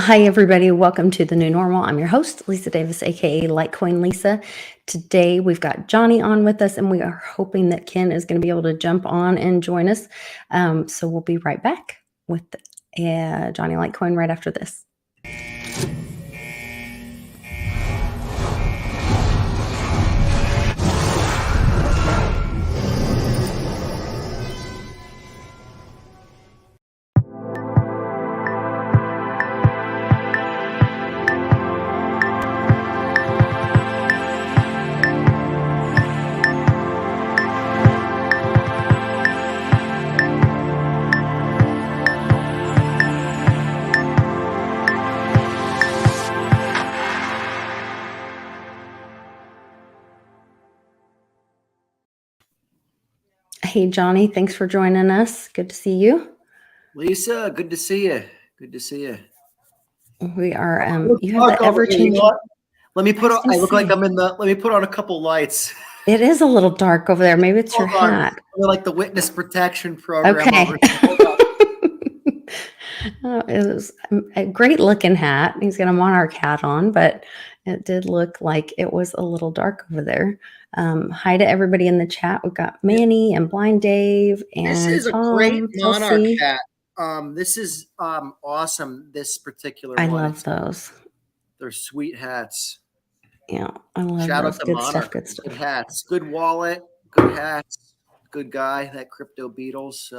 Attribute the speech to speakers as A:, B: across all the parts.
A: Hi, everybody. Welcome to The New Normal. I'm your host, Lisa Davis, aka Litecoin Lisa. Today, we've got Johnny on with us, and we are hoping that Ken is going to be able to jump on and join us. So we'll be right back with Johnny Litecoin right after this. Hey, Johnny, thanks for joining us. Good to see you.
B: Lisa, good to see you. Good to see you.
A: We are, you have the ever-changing.
B: Let me put on, I look like I'm in the, let me put on a couple lights.
A: It is a little dark over there. Maybe it's your hat.
B: Like the witness protection program.
A: Okay. It was a great looking hat. He's got a monarch hat on, but it did look like it was a little dark over there. Hi to everybody in the chat. We've got Manny and Blind Dave and
B: this is
A: Tom,
B: a great monarch
A: Kelsey.
B: hat. This is awesome. This particular
A: I
B: one.
A: love those.
B: They're sweet hats.
A: Yeah, I love
B: Shout
A: those.
B: out to
A: Good
B: Monarch.
A: stuff. Good stuff.
B: Good hats. Good wallet. Good hats. Good guy. That Crypto Beatles.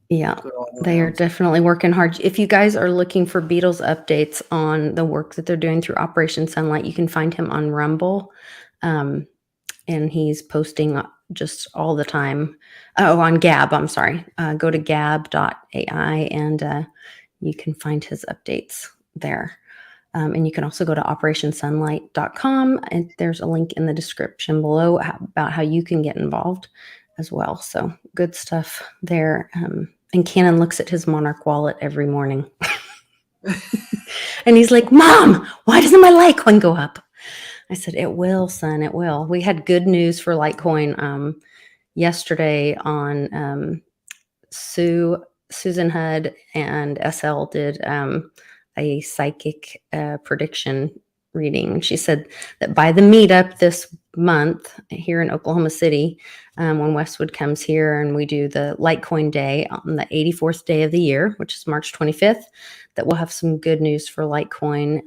A: Yeah, they are definitely working hard. If you guys are looking for Beatles updates on the work that they're doing through Operation Sunlight, you can find him on Rumble. And he's posting just all the time. Oh, on Gab, I'm sorry. Go to gab.ai and you can find his updates there. And you can also go to operationsunlight.com, and there's a link in the description below about how you can get involved as well. So good stuff there. And Cannon looks at his Monarch wallet every morning. And he's like, Mom, why doesn't my Litecoin go up? I said, it will, son, it will. We had good news for Litecoin yesterday on Susan Hudd and SL did a psychic prediction reading. She said that by the meetup this month here in Oklahoma City, when Westwood comes here and we do the Litecoin Day on the 84th day of the year, which is March 25th, that we'll have some good news for Litecoin.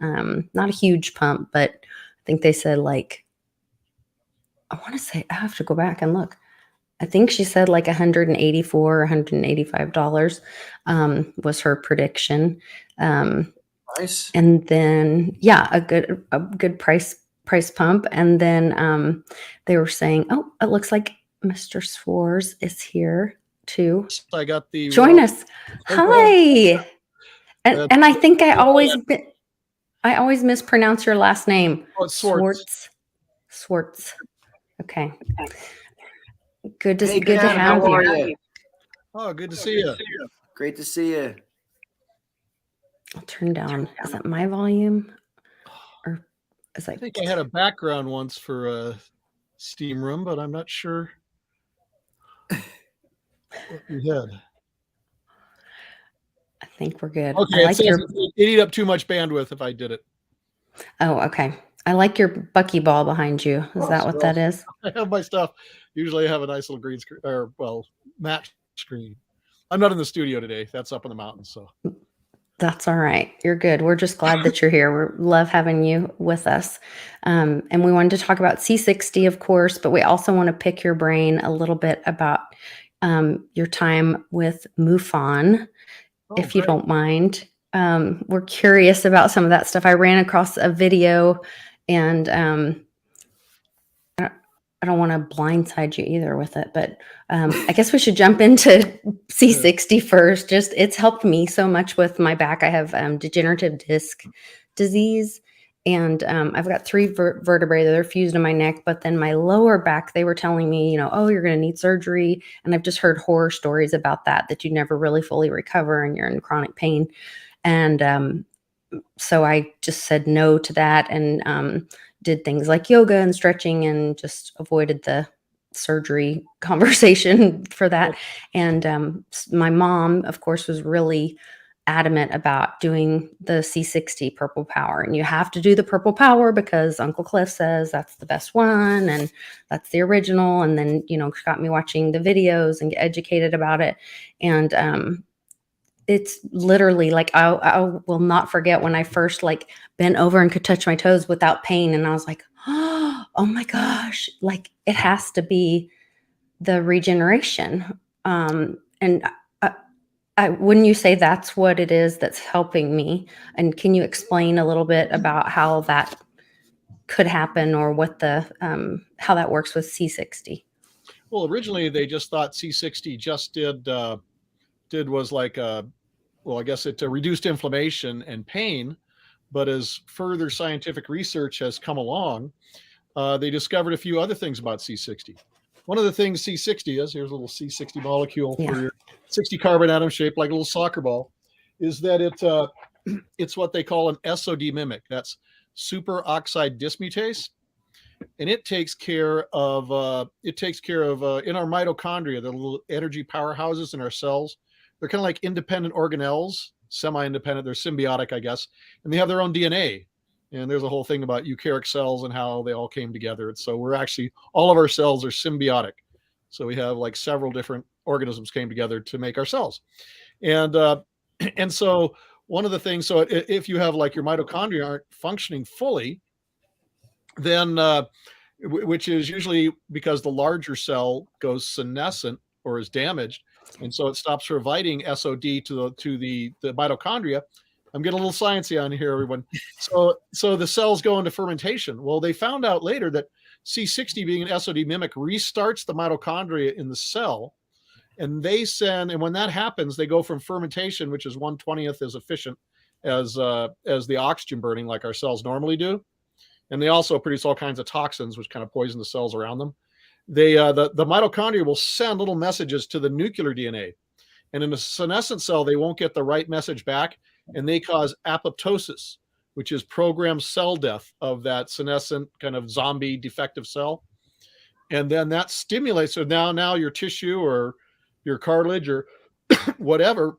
A: Not a huge pump, but I think they said I want to say, I have to go back and look. I think she said like $184 or $185 was her prediction.
B: Nice.
A: And then, yeah, a good price pump. And then they were saying, oh, it looks like Mr. Schwartz is here too.
C: I got the
A: join us. Hi. And I think I always mispronounce your last name.
C: Oh, it's Schwartz.
A: Schwartz. Okay. Good to have you.
C: Oh, good to see you.
B: Great to see you.
A: I'll turn down. Is that my volume? Or is
C: I think I had a background once for a Steam room, but I'm not sure what we had.
A: I think we're good.
C: Okay, it ate up too much bandwidth if I did it.
A: Oh, okay. I like your buckyball behind you. Is that what that is?
C: I have my stuff. Usually I have a nice little green screen, or matte screen. I'm not in the studio today. That's up in the mountains, so.
A: That's all right. You're good. We're just glad that you're here. We love having you with us. And we wanted to talk about C60, of course, but we also want to pick your brain a little bit about your time with MUFON, if you don't mind. We're curious about some of that stuff. I ran across a video, and I don't want to blindside you either with it, but I guess we should jump into C60 first. Just it's helped me so much with my back. I have degenerative disc disease, and I've got 3 vertebrae that are fused in my neck. But then my lower back, they were telling me, oh, you're going to need surgery. And I've just heard horror stories about that you never really fully recover and you're in chronic pain. And so I just said no to that and did things like yoga and stretching and just avoided the surgery conversation for that. And my mom, of course, was really adamant about doing the C60 purple power, and you have to do the purple power because Uncle Cliff says that's the best one and that's the original. And then, got me watching the videos and get educated about it. And it's literally like, I will not forget when I first like bent over and could touch my toes without pain. And I was like, oh my gosh, like it has to be the regeneration. And wouldn't you say that's what it is that's helping me? And can you explain a little bit about how that could happen, or what how that works with C60?
C: Well, originally they just thought C60 just was like I guess it reduced inflammation and pain. But as further scientific research has come along, they discovered a few other things about C60. One of the things C60 is, here's a little C60 molecule for your 60 carbon atom shaped like a little soccer ball, is that it's what they call an SOD mimic. That's superoxide dismutase. And it takes care of in our mitochondria, the little energy powerhouses in our cells. They're kind of like independent organelles, semi-independent. They're symbiotic, I guess, and they have their own DNA. And there's a whole thing about eukaryotic cells and how they all came together. So we're actually, all of our cells are symbiotic. So we have like several different organisms came together to make our cells. And so one of the things, so if you have like your mitochondria aren't functioning fully, then which is usually because the larger cell goes senescent or is damaged, and so it stops providing SOD to the mitochondria. I'm getting a little sciencey on here, everyone. So the cells go into fermentation. Well, they found out later that C60 being an SOD mimic restarts the mitochondria in the cell, and when that happens, they go from fermentation, which is 1/20th as efficient as the oxygen burning like our cells normally do. And they also produce all kinds of toxins, which kind of poison the cells around them. The mitochondria will send little messages to the nuclear DNA. And in a senescent cell, they won't get the right message back, and they cause apoptosis, which is programmed cell death of that senescent kind of zombie defective cell. And then that stimulates, so now your tissue or your cartilage or whatever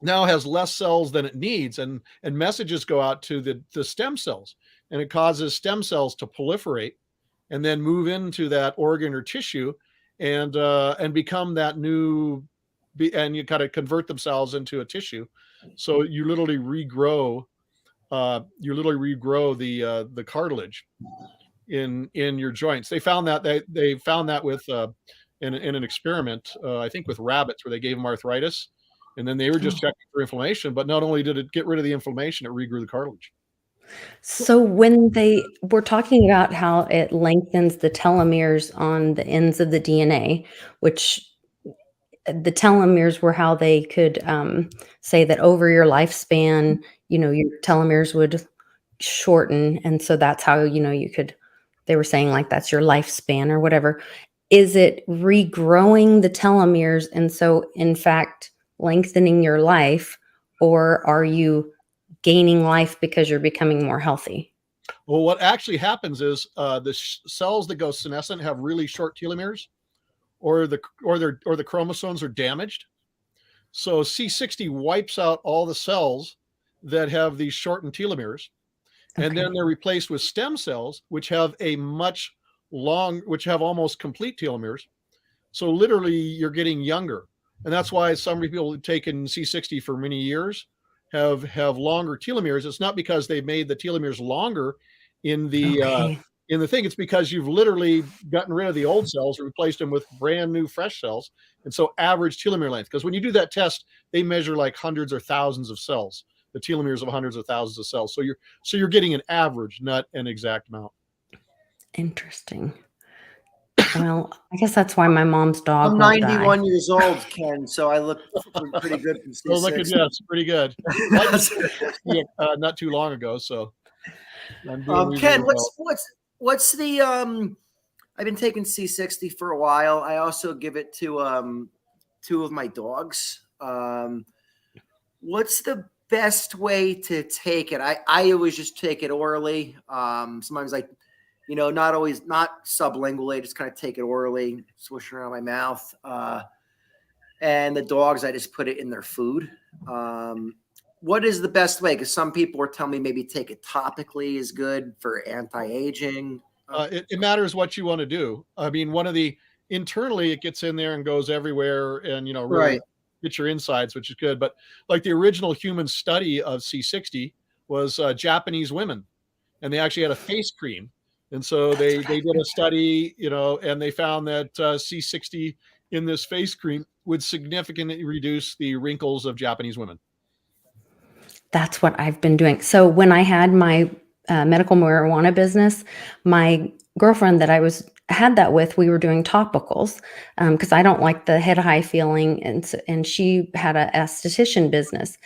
C: now has less cells than it needs, and messages go out to the stem cells, and it causes stem cells to proliferate and then move into that organ or tissue and become that new, and you kind of convert themselves into a tissue. So you literally regrow the cartilage in your joints. They found that with in an experiment, I think with rabbits, where they gave them arthritis, and then they were just checking for inflammation. But not only did it get rid of the inflammation, it regrew the cartilage.
A: So when they were talking about how it lengthens the telomeres on the ends of the DNA, which the telomeres were how they could say that over your lifespan, your telomeres would shorten. And so that's how, they were saying like that's your lifespan or whatever. Is it regrowing the telomeres, and so in fact lengthening your life, or are you gaining life because you're becoming more healthy?
C: Well, what actually happens is the cells that go senescent have really short telomeres, or the chromosomes are damaged. So C60 wipes out all the cells that have these shortened telomeres, and then they're replaced with stem cells, which have which have almost complete telomeres. So literally, you're getting younger, and that's why some people who've taken C60 for many years have longer telomeres. It's not because they've made the telomeres longer in the thing. It's because you've literally gotten rid of the old cells and replaced them with brand new fresh cells. And so average telomere length, because when you do that test, they measure like hundreds or thousands of cells, the telomeres of hundreds of thousands of cells. So you're getting an average, not an exact amount.
A: Interesting. Well, I guess that's why my mom's dog
B: I'm
A: won't
B: 91
A: die.
B: years old, Ken, so I look pretty good from
C: Oh, look at
B: C60.
C: you. It's pretty good. Not too long ago, so I'm doing
B: Ken,
C: well.
B: what's the I've been taking C60 for a while. I also give it to two of my dogs. What's the best way to take it? I always just take it orally. Sometimes not sublingually, just kind of take it orally, swish it around my mouth. And the dogs, I just put it in their food. What is the best way? Because some people are telling me maybe take it topically is good for anti-aging.
C: It matters what you want to do. I mean, internally it gets in there and goes everywhere, and really
B: Right.
C: get your insides, which is good. But like the original human study of C60 was Japanese women, and they actually had a face cream. And so they did a study, and they found that C60 in this face cream would significantly reduce the wrinkles of Japanese women.
A: That's what I've been doing. So when I had my medical marijuana business, my girlfriend that I had that with, we were doing topicals because I don't like the head high feeling, and she had a esthetician business,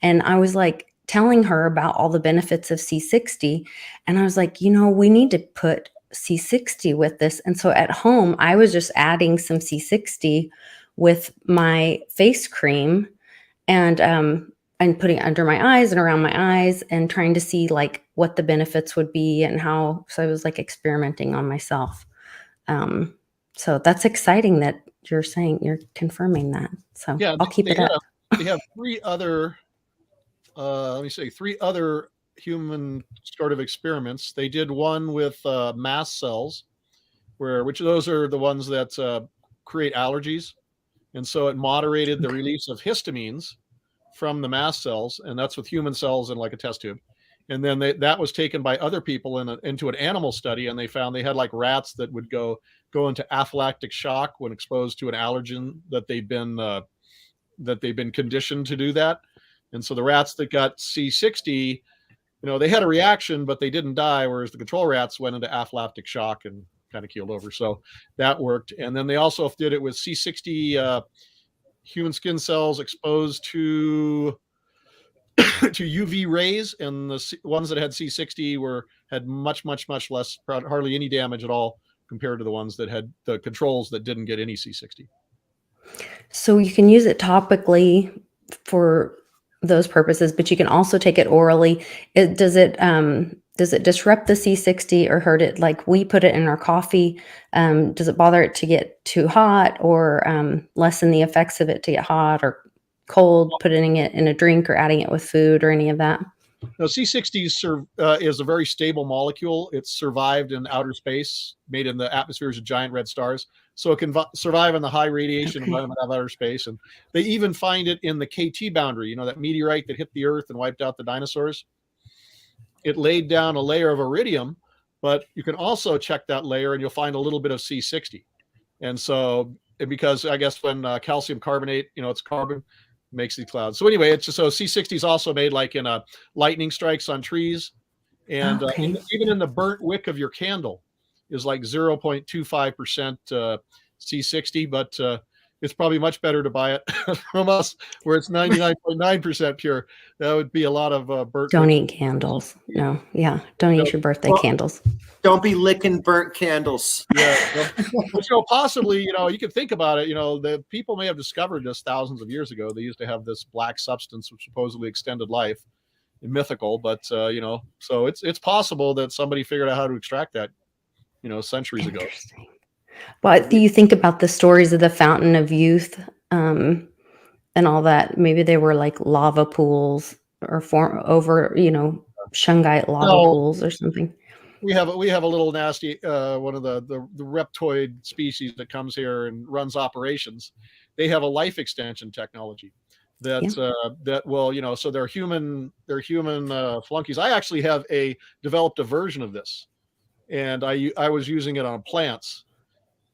A: and I was like telling her about all the benefits of C60, and I was like, we need to put C60 with this. And so at home, I was just adding some C60 with my face cream, and putting it under my eyes and around my eyes and trying to see like what the benefits would be and how. So I was like experimenting on myself. So that's exciting that you're confirming that. So
C: yeah,
A: I'll keep it up.
C: They have three other human sort of experiments. They did one with mast cells, which those are the ones that create allergies. And so it moderated the release of histamines from the mast cells, and that's with human cells in like a test tube. And then that was taken by other people into an animal study, and they found they had like rats that would go into anaphylactic shock when exposed to an allergen that they've been conditioned to do that. And so the rats that got C60, they had a reaction, but they didn't die, whereas the control rats went into anaphylactic shock and kind of keeled over. So that worked. And then they also did it with C60 human skin cells exposed to UV rays, and the ones that had C60 had much less, hardly any damage at all compared to the ones that had the controls that didn't get any C60.
A: So you can use it topically for those purposes, but you can also take it orally. Does it disrupt the C60 or hurt it? Like we put it in our coffee. Does it bother it to get too hot, or lessen the effects of it to get hot or cold, putting it in a drink or adding it with food or any of that?
C: No, C60 is a very stable molecule. It's survived in outer space, made in the atmospheres of giant red stars. So it can survive in the high radiation environment of outer space. And they even find it in the KT boundary, that meteorite that hit the Earth and wiped out the dinosaurs. It laid down a layer of iridium, but you can also check that layer and you'll find a little bit of C60. And so, because I guess when calcium carbonate, it's carbon, makes these clouds. So anyway, so C60 is also made like in lightning strikes on trees, and even in the burnt wick of your candle is like 0.25% C60, but it's probably much better to buy it from us where it's 99.9% pure. That would be a lot of burnt.
A: Don't eat candles. No. Yeah. Don't eat your birthday candles.
B: Don't be licking burnt candles.
C: Yeah. Possibly, you could think about it, the people may have discovered this thousands of years ago. They used to have this black substance which supposedly extended life, mythical, but so it's possible that somebody figured out how to extract that, centuries ago.
A: What do you think about the stories of the Fountain of Youth and all that? Maybe they were like lava pools or shungite lava pools or something.
C: We have a little nasty one of the reptoid species that comes here and runs operations. They have a life extension technology that will, so they're human flunkies. I actually have developed a version of this, and I was using it on plants.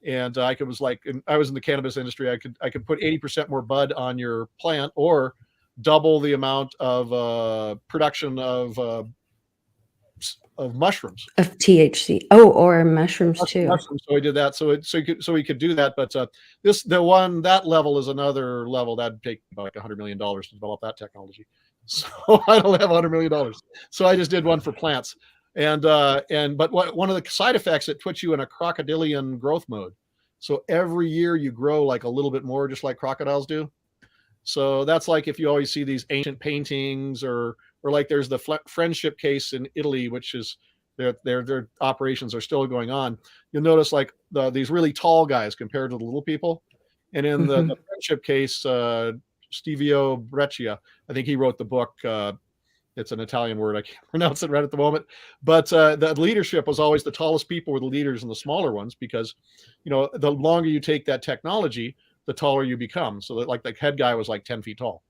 C: And I was in the cannabis industry. I could put 80% more bud on your plant, or double the amount of production of mushrooms,
A: of THC. Oh, or mushrooms too.
C: Mushrooms. So I did that. So we could do that. But that level is another level that'd take about $100 million to develop that technology. So I don't have $100 million. So I just did one for plants. But one of the side effects, it puts you in a crocodilian growth mode. So every year you grow like a little bit more, just like crocodiles do. So that's like if you always see these ancient paintings, or like there's the friendship case in Italy, which is their operations are still going on. You'll notice like these really tall guys compared to the little people. And in the friendship case, Stevio Breccia, I think he wrote the book. It's an Italian word. I can't pronounce it right at the moment. But the leadership was always the tallest people were the leaders and the smaller ones, because, the longer you take that technology, the taller you become. So that, like, the head guy was like 10 feet tall.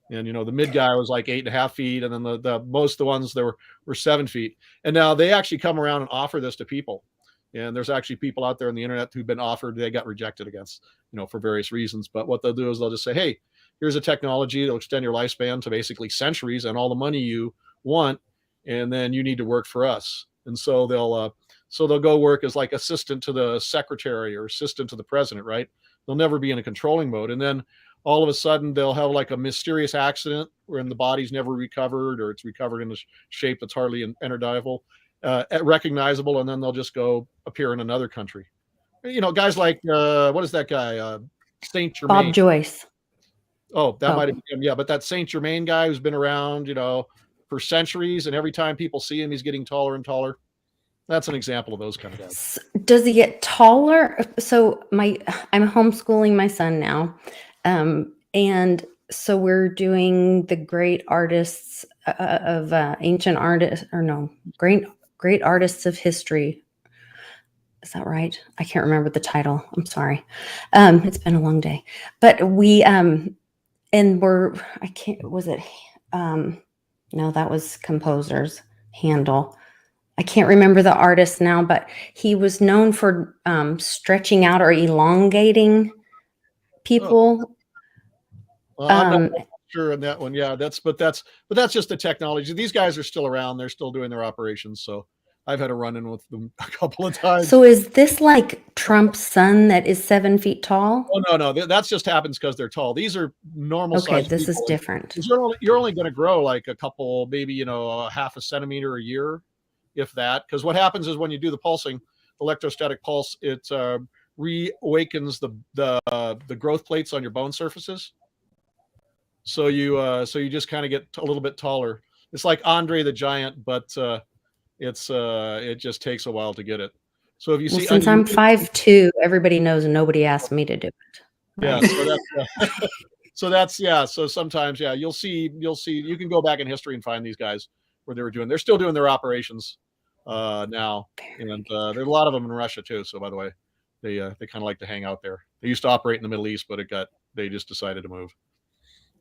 C: And, the mid guy was like 8.5 feet. And then the most, the ones that were 7 feet. And now they actually come around and offer this to people. And there's actually people out there on the internet who've been offered, they got rejected against, for various reasons. But what they'll do is they'll just say, hey, here's a technology that'll extend your lifespan to basically centuries and all the money you want. And then you need to work for us. And so they'll go work as like assistant to the secretary or assistant to the president, right? They'll never be in a controlling mode. And then all of a sudden they'll have like a mysterious accident wherein the body's never recovered, or it's recovered in a shape that's hardly recognizable. And then they'll just go appear in another country. Guys like, what is that guy? Saint Germain.
A: Bob Joyce.
C: Oh, that might have been him. Yeah, but that Saint Germain guy who's been around, for centuries, and every time people see him, he's getting taller and taller. That's an example of those kind of guys.
A: Does he get taller? So I'm homeschooling my son now. And so we're doing the great artists of ancient artists, or no, great artists of history. Is that right? I can't remember the title. I'm sorry. It's been a long day, but we, no, that was composer's Handel. I can't remember the artist now, but he was known for stretching out or elongating people.
C: Well, I'm not sure on that one. Yeah, that's just the technology. These guys are still around. They're still doing their operations. So I've had a run-in with them a couple of times.
A: So is this like Trump's son that is 7 feet tall?
C: Oh, no. That just happens because they're tall. These are normal size.
A: Okay, this is different.
C: You're only going to grow like a couple, maybe, a half a centimeter a year, if that. Because what happens is when you do the pulsing, electrostatic pulse, it reawakens the growth plates on your bone surfaces. So you just kind of get a little bit taller. It's like Andre the Giant, but it just takes a while to get it. So if you see,
A: since I'm 5'2", everybody knows nobody asked me to do it.
C: Yeah. So sometimes, you'll see, you can go back in history and find these guys where they're still doing their operations now. And there's a lot of them in Russia too. So by the way, they kind of like to hang out there. They used to operate in the Middle East, but they just decided to move.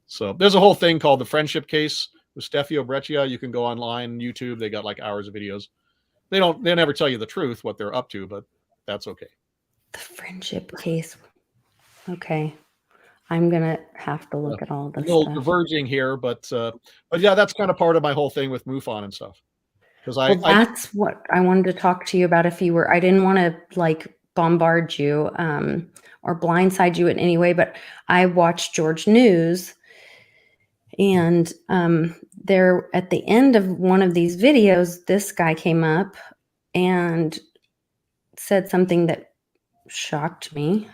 C: So there's a whole thing called the friendship case with Stefio Breccia. You can go online, YouTube. They got like hours of videos. They never tell you the truth, what they're up to, but that's okay.
A: The friendship case. Okay. I'm going to have to look at all this
C: a little
A: stuff.
C: Diverging here, but yeah, that's kind of part of my whole thing with MUFON and stuff. Because
A: that's what I wanted to talk to you about. I didn't want to like bombard you or blindside you in any way, but I watched George News. And there, at the end of one of these videos, this guy came up and said something that shocked me,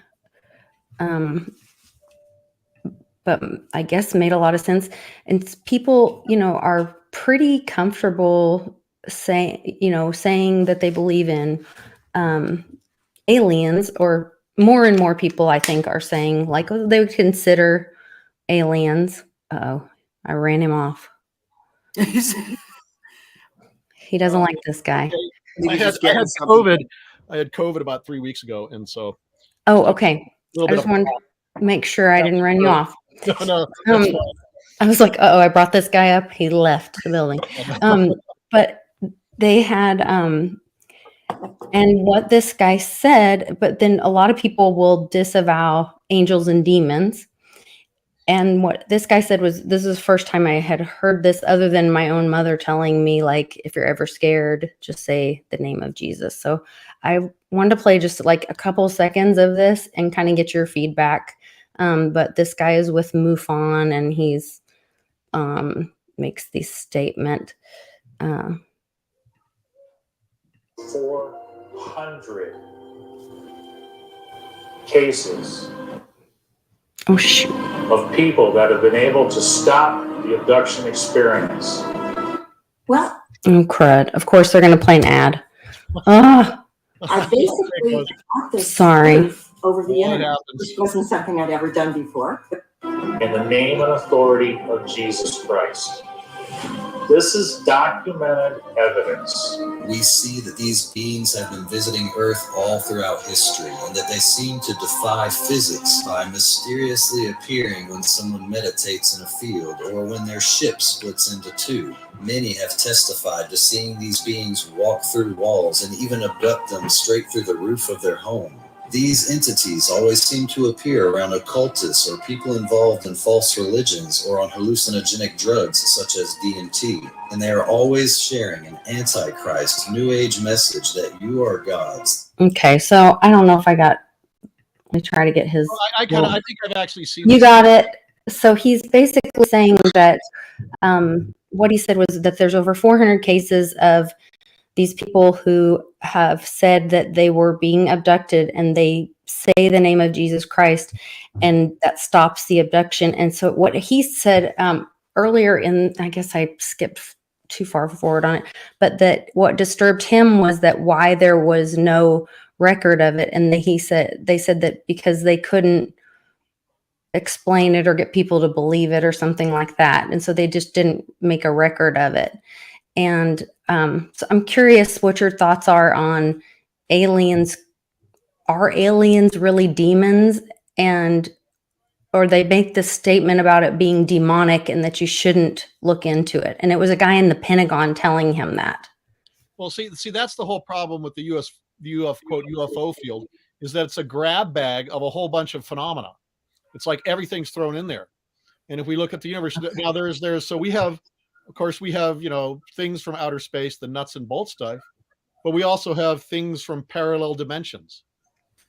A: but I guess made a lot of sense. And people, are pretty comfortable saying that they believe in aliens, or more and more people, I think, are saying like they would consider aliens. Uh-oh, I ran him off. He doesn't like this guy.
C: I had COVID. I had COVID about 3 weeks ago, and so.
A: Oh, okay. I just wanted to make sure I didn't run you off.
C: No.
A: I was like, uh-oh, I brought this guy up. He left the building. But they had, and what this guy said, but then a lot of people will disavow angels and demons. And what this guy said was, this is the first time I had heard this other than my own mother telling me, like, if you're ever scared, just say the name of Jesus. So I wanted to play just like a couple seconds of this and kind of get your feedback. But this guy is with MUFON, and he's makes this statement.
D: 400 cases of people that have been able to stop the abduction experience.
A: Well, oh crud! Of course they're going to play an ad.
E: I basically got this
A: sorry.
E: over the
C: Well, it
E: internet,
C: happens.
E: which wasn't something I'd ever done before.
D: In the name and authority of Jesus Christ. This is documented evidence.
F: We see that these beings have been visiting Earth all throughout history, and that they seem to defy physics by mysteriously appearing when someone meditates in a field or when their ship splits into two. Many have testified to seeing these beings walk through walls and even abduct them straight through the roof of their home. These entities always seem to appear around occultists or people involved in false religions or on hallucinogenic drugs such as DMT, and they are always sharing an antichrist, new age message that you are gods.
A: Okay, so I don't know if I got. Let me try to get his.
C: Well, I think I've actually seen.
A: You got it. So he's basically saying that what he said was that there's over 400 cases of these people who have said that they were being abducted, and they say the name of Jesus Christ, and that stops the abduction. And so what he said earlier in, I guess I skipped too far forward on it, but that what disturbed him was that why there was no record of it. And they said that because they couldn't explain it or get people to believe it or something like that. And so they just didn't make a record of it. And so I'm curious what your thoughts are on aliens. Are aliens really demons? Or they make this statement about it being demonic and that you shouldn't look into it. And it was a guy in the Pentagon telling him that.
C: Well, see, that's the whole problem with the UFO field, is that it's a grab bag of a whole bunch of phenomena. It's like everything's thrown in there. And if we look at the universe now, so we have, of course, things from outer space, the nuts and bolts stuff, but we also have things from parallel dimensions.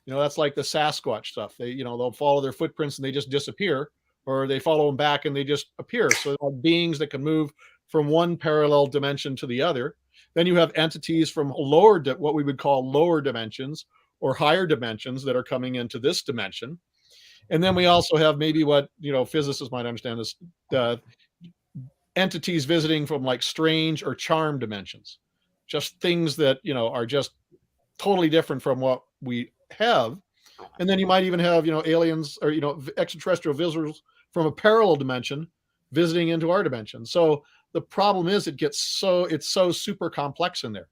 C: That's like the Sasquatch stuff. They'll follow their footprints and they just disappear, or they follow them back and they just appear. So beings that can move from one parallel dimension to the other. Then you have entities from what we would call lower dimensions or higher dimensions that are coming into this dimension. And then we also have maybe what, physicists might understand is entities visiting from like strange or charm dimensions, just things that, are just totally different from what we have. And then you might even have, aliens or, extraterrestrial visitors from a parallel dimension visiting into our dimension. So the problem is it's so super complex in there.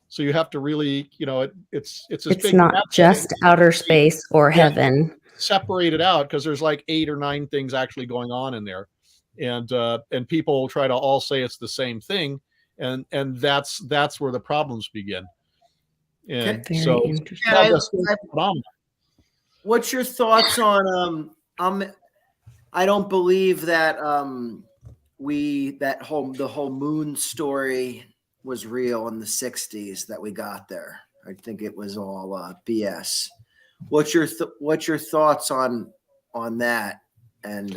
C: So you have to really, it's
A: not just outer space or heaven.
C: Separate it out, because there's like 8 or 9 things actually going on in there. And people try to all say it's the same thing. And that's where the problems begin. And so
B: what's your thoughts on I don't believe that the whole moon story was real in the 60s that we got there. I think it was all BS. What's your thoughts on that? And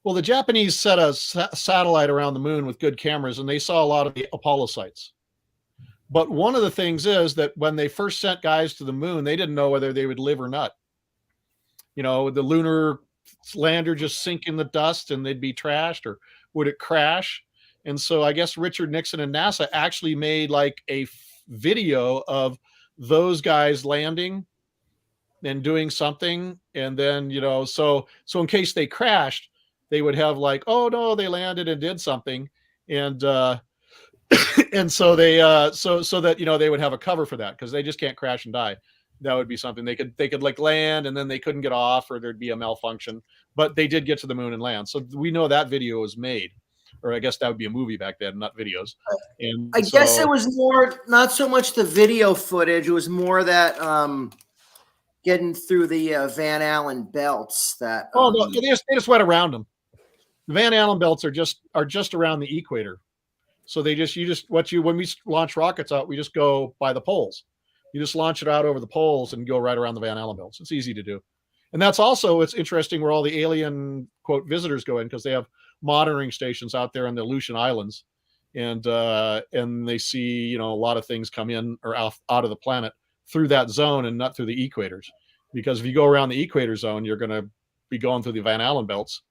C: well, the Japanese set a satellite around the moon with good cameras, and they saw a lot of the Apollo sites. But one of the things is that when they first sent guys to the moon, they didn't know whether they would live or not. Would the lunar lander just sink in the dust and they'd be trashed, or would it crash? And so I guess Richard Nixon and NASA actually made like a video of those guys landing and doing something. And then, so in case they crashed, they would have like, oh no, they landed and did something. And, and so they, so that, they would have a cover for that, because they just can't crash and die. That would be something they could like land, and then they couldn't get off, or there'd be a malfunction, but they did get to the moon and land. So we know that video was made, or I guess that would be a movie back then, not videos. And
B: I guess it was more, not so much the video footage. It was more that, getting through the Van Allen belts that.
C: No, they just went around them. The Van Allen belts are just around the equator. So when we launch rockets out, we just go by the poles. You just launch it out over the poles and go right around the Van Allen belts. It's easy to do. And that's also, it's interesting where all the alien quote visitors go in, because they have monitoring stations out there in the Aleutian Islands. And they see, a lot of things come in or out of the planet through that zone and not through the equators. Because if you go around the equator zone, you're going to be going through the Van Allen belts.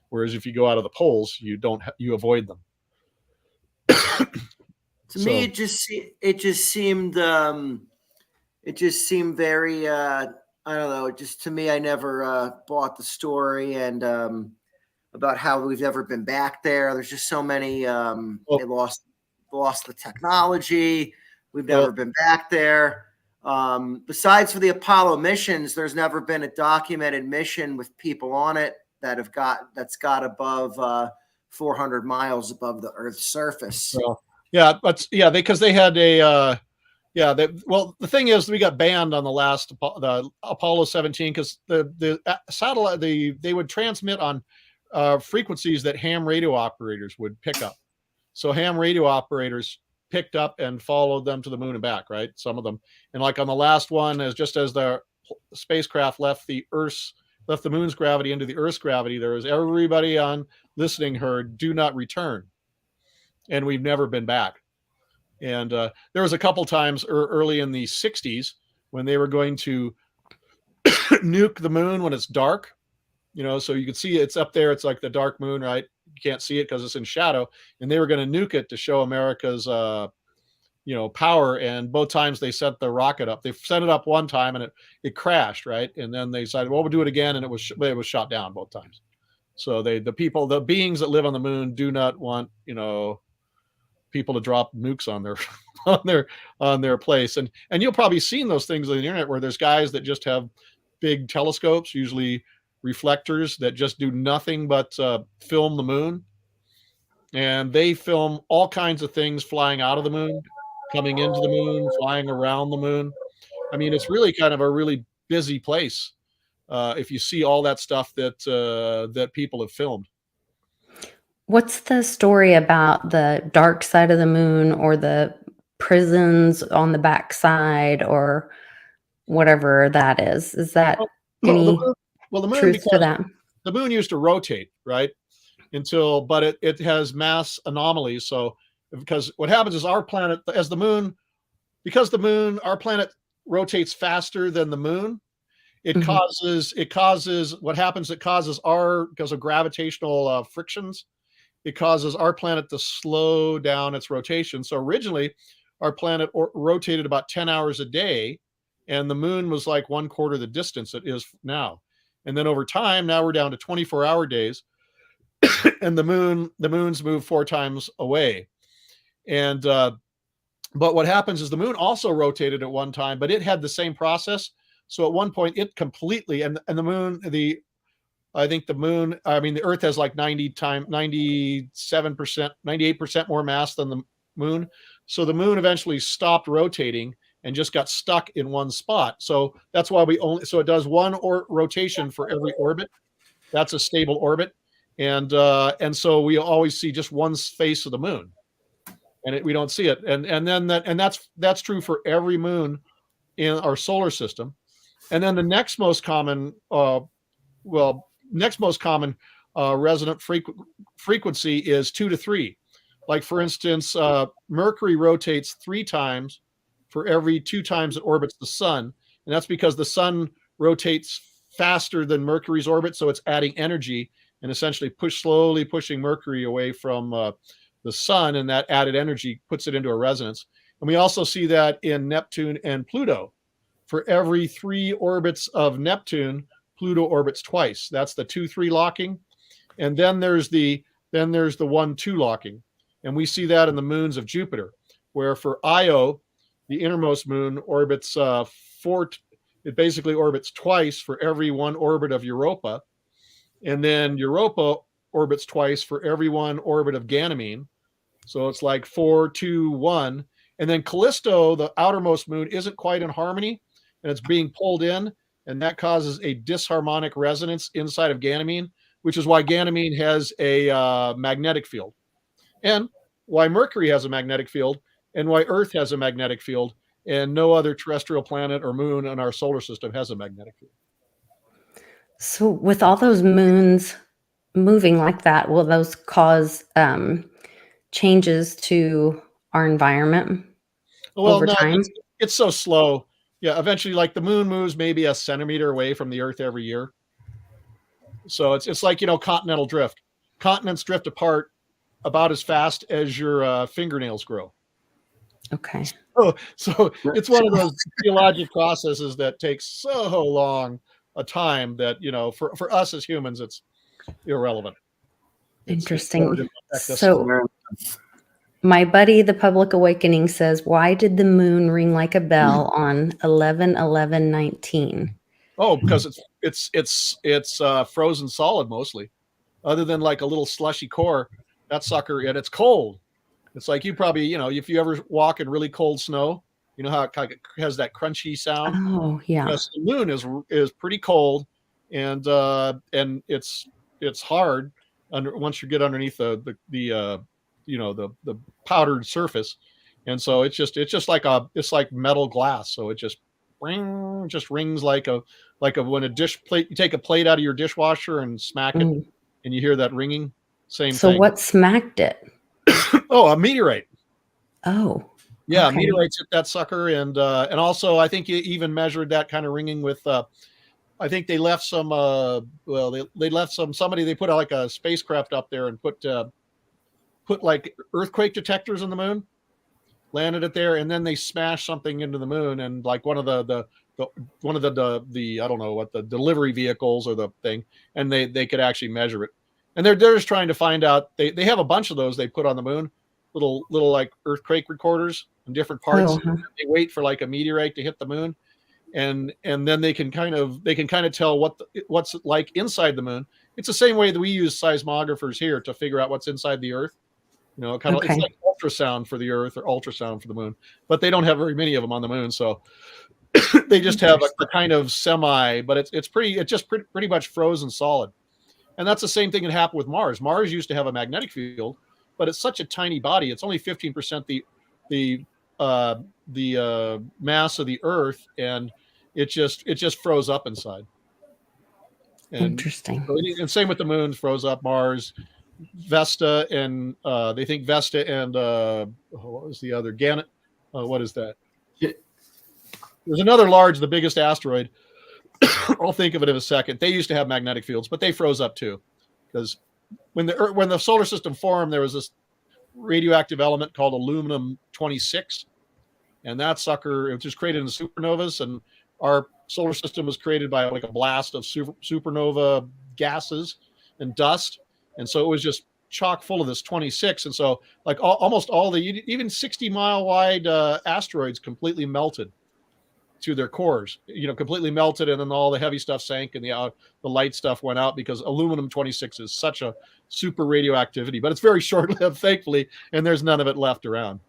C: Whereas if you go out of the poles, you avoid them.
B: To me, it just seemed it just seemed very, I don't know, just to me, I never bought the story and about how we've never been back there. There's just so many, they lost the technology. We've never been back there. Besides for the Apollo missions, there's never been a documented mission with people on it that's got above 400 miles above the Earth's surface.
C: Well, yeah, but yeah, because they had a well, the thing is, we got banned on the Apollo 17 because the satellite they would transmit on frequencies that ham radio operators would pick up. So ham radio operators picked up and followed them to the moon and back, right? Some of them, and like on the last one, as the spacecraft left the moon's gravity into the Earth's gravity, there was everybody on listening heard, "Do not return," and we've never been back. And there was a couple times early in the 60s when they were going to nuke the moon when it's dark, so you could see it's up there. It's like the dark moon, right? You can't see it because it's in shadow. And they were going to nuke it to show America's, power. And both times they sent the rocket up. They sent it up one time and it crashed, right? And then they decided, well, we'll do it again. And it was shot down both times. So the beings that live on the moon do not want, people to drop nukes on their place. And you'll probably seen those things on the internet where there's guys that just have big telescopes, usually reflectors, that just do nothing but film the moon. And they film all kinds of things flying out of the moon, coming into the moon, flying around the moon. I mean, it's really kind of a really busy place if you see all that stuff that people have filmed.
A: What's the story about the dark side of the moon or the prisons on the backside or whatever that is? Is that any
C: the moon,
A: truth to that?
C: The moon used to rotate, right? But it has mass anomalies. So because what happens is our planet, our planet rotates faster than the moon. Because of gravitational frictions, it causes our planet to slow down its rotation. So originally, our planet rotated about 10 hours a day, and the moon was like 1/4 the distance it is now. And then over time, now we're down to 24-hour days, and the moon's moved 4 times away. And but what happens is the moon also rotated at one time, but it had the same process. So at one point, it completely the moon, the Earth has like 97%, 98% more mass than the moon. So the moon eventually stopped rotating and just got stuck in one spot. So that's why it does one rotation for every orbit. That's a stable orbit. And so we always see just one face of the moon, and we don't see it. And that's true for every moon in our solar system. And then the next most common resonant frequency is 2 to 3. Like for instance, Mercury rotates 3 times for every 2 times it orbits the sun, and that's because the sun rotates faster than Mercury's orbit, so it's adding energy and essentially slowly pushing Mercury away from the sun, and that added energy puts it into a resonance. And we also see that in Neptune and Pluto. For every 3 orbits of Neptune, Pluto orbits twice. That's the 2-3 locking. And then there's the 1-2 locking. And we see that in the moons of Jupiter, where for Io, the innermost moon, orbits it basically orbits twice for every 1 orbit of Europa. And then Europa orbits twice for every 1 orbit of Ganymede. So it's like 4, 2, 1. And then Callisto, the outermost moon, isn't quite in harmony, and it's being pulled in, and that causes a disharmonic resonance inside of Ganymede, which is why Ganymede has a magnetic field, and why Mercury has a magnetic field, and why Earth has a magnetic field, and no other terrestrial planet or moon in our solar system has a magnetic field.
A: So with all those moons moving like that, will those cause changes to our environment over time?
C: It's so slow. Yeah, eventually, like the moon moves maybe a centimeter away from the Earth every year. So it's like, continental drift. Continents drift apart about as fast as your fingernails grow.
A: Okay.
C: So it's one of those geologic processes that takes so long a time that, for us as humans, it's irrelevant.
A: Interesting. So my buddy, the Public Awakening, says, why did the moon ring like a bell on 11/11/19?
C: Oh, because it's frozen solid mostly, other than like a little slushy core. That sucker, and it's cold. It's like you probably, if you ever walk in really cold snow, you know how it kind of has that crunchy sound.
A: Oh yeah.
C: Yes, the moon is pretty cold, and it's hard once you get underneath the powdered surface, and so it's just like metal glass. So it just rings like a when a dish plate, you take a plate out of your dishwasher and smack it, and you hear that ringing. Same thing.
A: So what smacked it?
C: Oh, a meteorite.
A: Oh.
C: Yeah,
A: okay.
C: Meteorites hit that sucker, and also I think you even measured that kind of ringing with. I think they left some. They left somebody. They put like a spacecraft up there and put like earthquake detectors on the moon, landed it there, and then they smashed something into the moon, and like one of the I don't know what the delivery vehicles or the thing, and they could actually measure it, and they're just trying to find out. They have a bunch of those they put on the moon, little like earthquake recorders in different parts.
A: Oh, huh.
C: They wait for like a meteorite to hit the moon, and then they can kind of tell what's like inside the moon. It's the same way that we use seismographers here to figure out what's inside the Earth. It's like ultrasound for the Earth or ultrasound for the moon, but they don't have very many of them on the moon, so they just have a kind of semi. But it's just pretty much frozen solid, and that's the same thing that happened with Mars. Mars used to have a magnetic field, but it's such a tiny body. It's only 15% the mass of the Earth, and it just froze up inside. And
A: interesting.
C: And same with the moon, froze up. Mars, Vesta, and they think Vesta and what was the other? Gannet. What is that? There's another the biggest asteroid. I'll think of it in a second. They used to have magnetic fields, but they froze up too, because when the solar system formed, there was this radioactive element called aluminum-26, and that sucker, it was just created in supernovas, and our solar system was created by like a blast of supernova gases and dust, and so it was just chock full of this 26, and so like almost all the even 60-mile wide asteroids completely melted to their cores, completely melted, and then all the heavy stuff sank, and the light stuff went out, because aluminum-26 is such a super radioactivity, but it's very short-lived, thankfully, and there's none of it left around.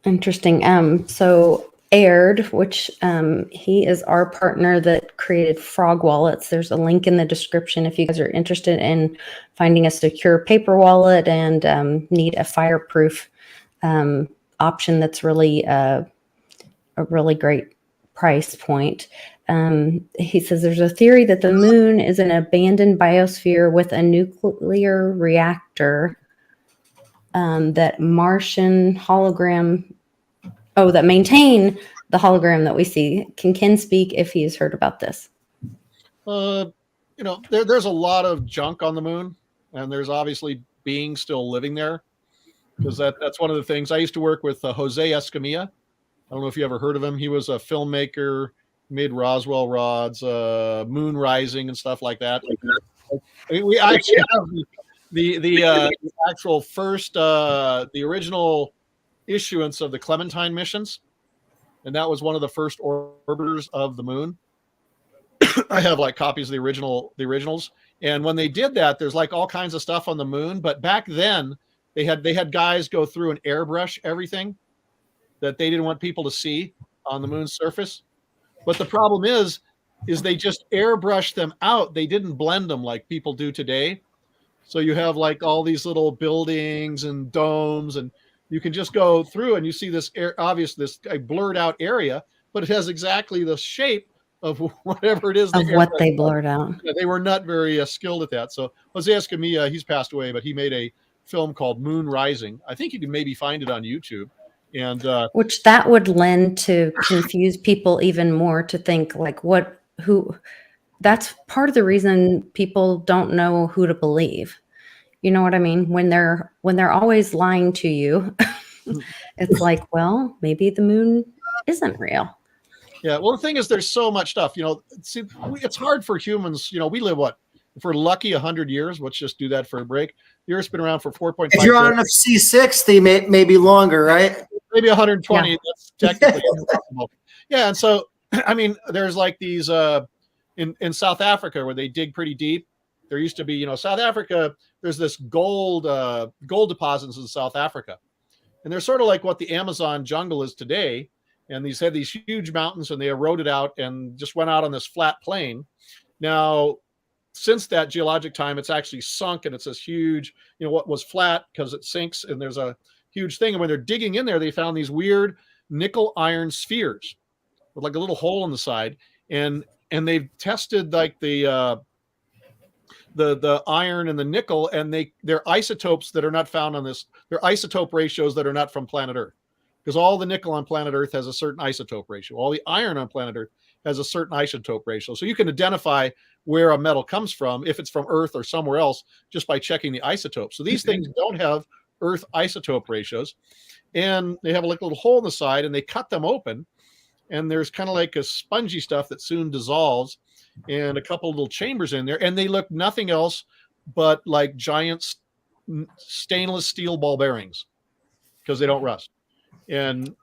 A: Interesting. So Aired, which he is our partner that created Frog Wallets. There's a link in the description if you guys are interested in finding a secure paper wallet and need a fireproof option that's really a really great price point. He says there's a theory that the moon is an abandoned biosphere with a nuclear reactor that Martian hologram, that maintain the hologram that we see. Can Ken speak if he has heard about this?
C: There's a lot of junk on the moon, and there's obviously beings still living there, because that's one of the things. I used to work with Jose Escamilla. I don't know if you ever heard of him. He was a filmmaker, made Roswell rods, Moon Rising, and stuff like that. We actually have the actual first, the original issuance of the Clementine missions, and that was one of the first orbiters of the moon. I have like copies of the originals, and when they did that, there's like all kinds of stuff on the moon. But back then, they had guys go through and airbrush everything that they didn't want people to see on the moon's surface. But the problem is they just airbrushed them out. They didn't blend them like people do today. So you have like all these little buildings and domes, and you can just go through and you see this this blurred out area, but it has exactly the shape of whatever it is.
A: Of what they blurred out.
C: Yeah, they were not very skilled at that. So Jose Escamilla, he's passed away, but he made a film called Moon Rising. I think you can maybe find it on YouTube. And
A: which that would lend to confuse people even more, to think like that's part of the reason people don't know who to believe. You know what I mean? When they're always lying to you It's like, well, maybe the moon isn't real.
C: Yeah. Well, the thing is, there's so much stuff. See, it's hard for humans. We live what? If we're lucky, 100 years. Let's just do that for a break. The Earth's been around for 4.5.
B: If you're on a C60, maybe longer, right?
C: Maybe 120.
A: Yeah.
C: That's technically impossible. Yeah. And so, I mean, there's like these in South Africa where they dig pretty deep. There used to be, South Africa. There's this gold deposits in South Africa, and they're sort of like what the Amazon jungle is today. And these had these huge mountains, and they eroded out and just went out on this flat plain. Now, since that geologic time, it's actually sunk, and it's this huge, what was flat because it sinks, and there's a huge thing. And when they're digging in there, they found these weird nickel iron spheres with like a little hole in the side, and they've tested like the iron and the nickel, and they're isotopes that are not found on this. They're isotope ratios that are not from planet Earth. Because all the nickel on planet Earth has a certain isotope ratio. All the iron on planet Earth has a certain isotope ratio. So you can identify where a metal comes from, if it's from Earth or somewhere else, just by checking the isotopes. So these things don't have Earth isotope ratios. And they have a little hole in the side, and they cut them open. And there's kind of like a spongy stuff that soon dissolves, and a couple little chambers in there. And they look nothing else but like giant stainless steel ball bearings because they don't rust. And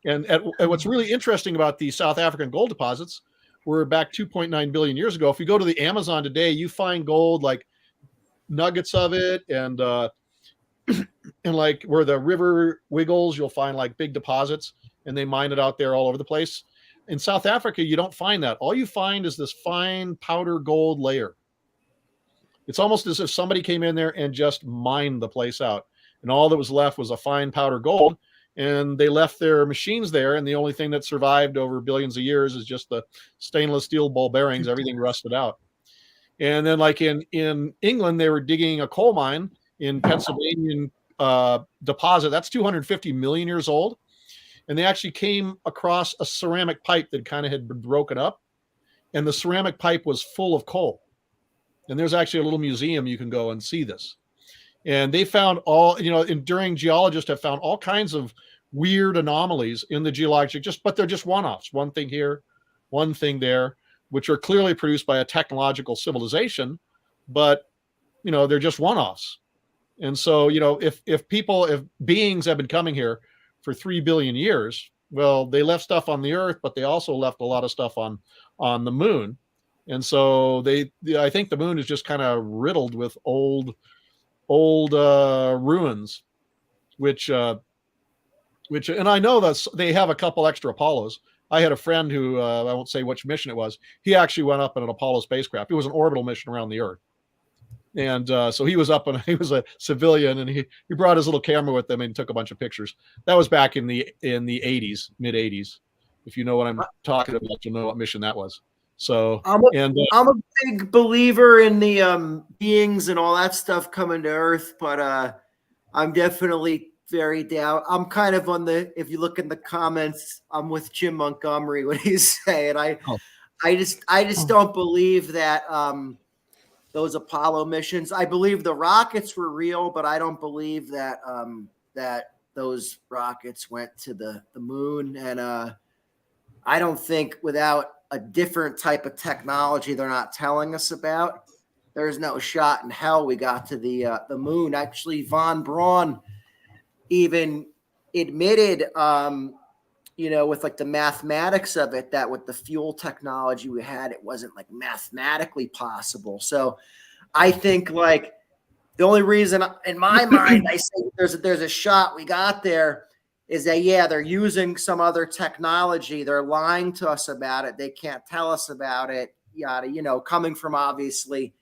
C: what's really interesting about the South African gold deposits, we're back 2.9 billion years ago. If you go to the Amazon today, you find gold, like nuggets of it, and like where the river wiggles, you'll find like big deposits, and they mine it out there all over the place. In South Africa, you don't find that. All you find is this fine powder gold layer. It's almost as if somebody came in there and just mined the place out, and all that was left was a fine powder gold. And they left their machines there, and the only thing that survived over billions of years is just the stainless steel ball bearings. Everything rusted out. And then, like in England, they were digging a coal mine in Pennsylvania deposit. That's 250 million years old. And they actually came across a ceramic pipe that kind of had been broken up, and the ceramic pipe was full of coal. And there's actually a little museum you can go and see this. And they found enduring geologists have found all kinds of weird anomalies in the geologic, but they're just one-offs, one thing here, one thing there, which are clearly produced by a technological civilization, but, they're just one-offs. And so, if beings have been coming here for 3 billion years, well, they left stuff on the Earth, but they also left a lot of stuff on the moon. And so I think the moon is just kind of riddled with old ruins, which and I know that they have a couple extra Apollos. I had a friend who I won't say which mission it was. He actually went up in an Apollo spacecraft. It was an orbital mission around the Earth, and so he was up, and he was a civilian, and he brought his little camera with him and took a bunch of pictures. That was back in the 80s, mid 80s. If you know what I'm talking about, you'll know what mission that was. So
B: I'm a big believer in the beings and all that stuff coming to Earth, but I'm definitely very down. I'm kind of if you look in the comments, I'm with Jim Montgomery when he's saying I just don't believe that those Apollo missions. I believe the rockets were real, but I don't believe that that those rockets went to the moon, and I don't think without a different type of technology they're not telling us about, there's no shot in hell we got to the moon. Actually, von Braun even admitted, with like the mathematics of it, that with the fuel technology we had, it wasn't like mathematically possible. So I think like the only reason in my mind I say there's a shot we got there is that, yeah, they're using some other technology. They're lying to us about it. They can't tell us about it, yada, coming from obviously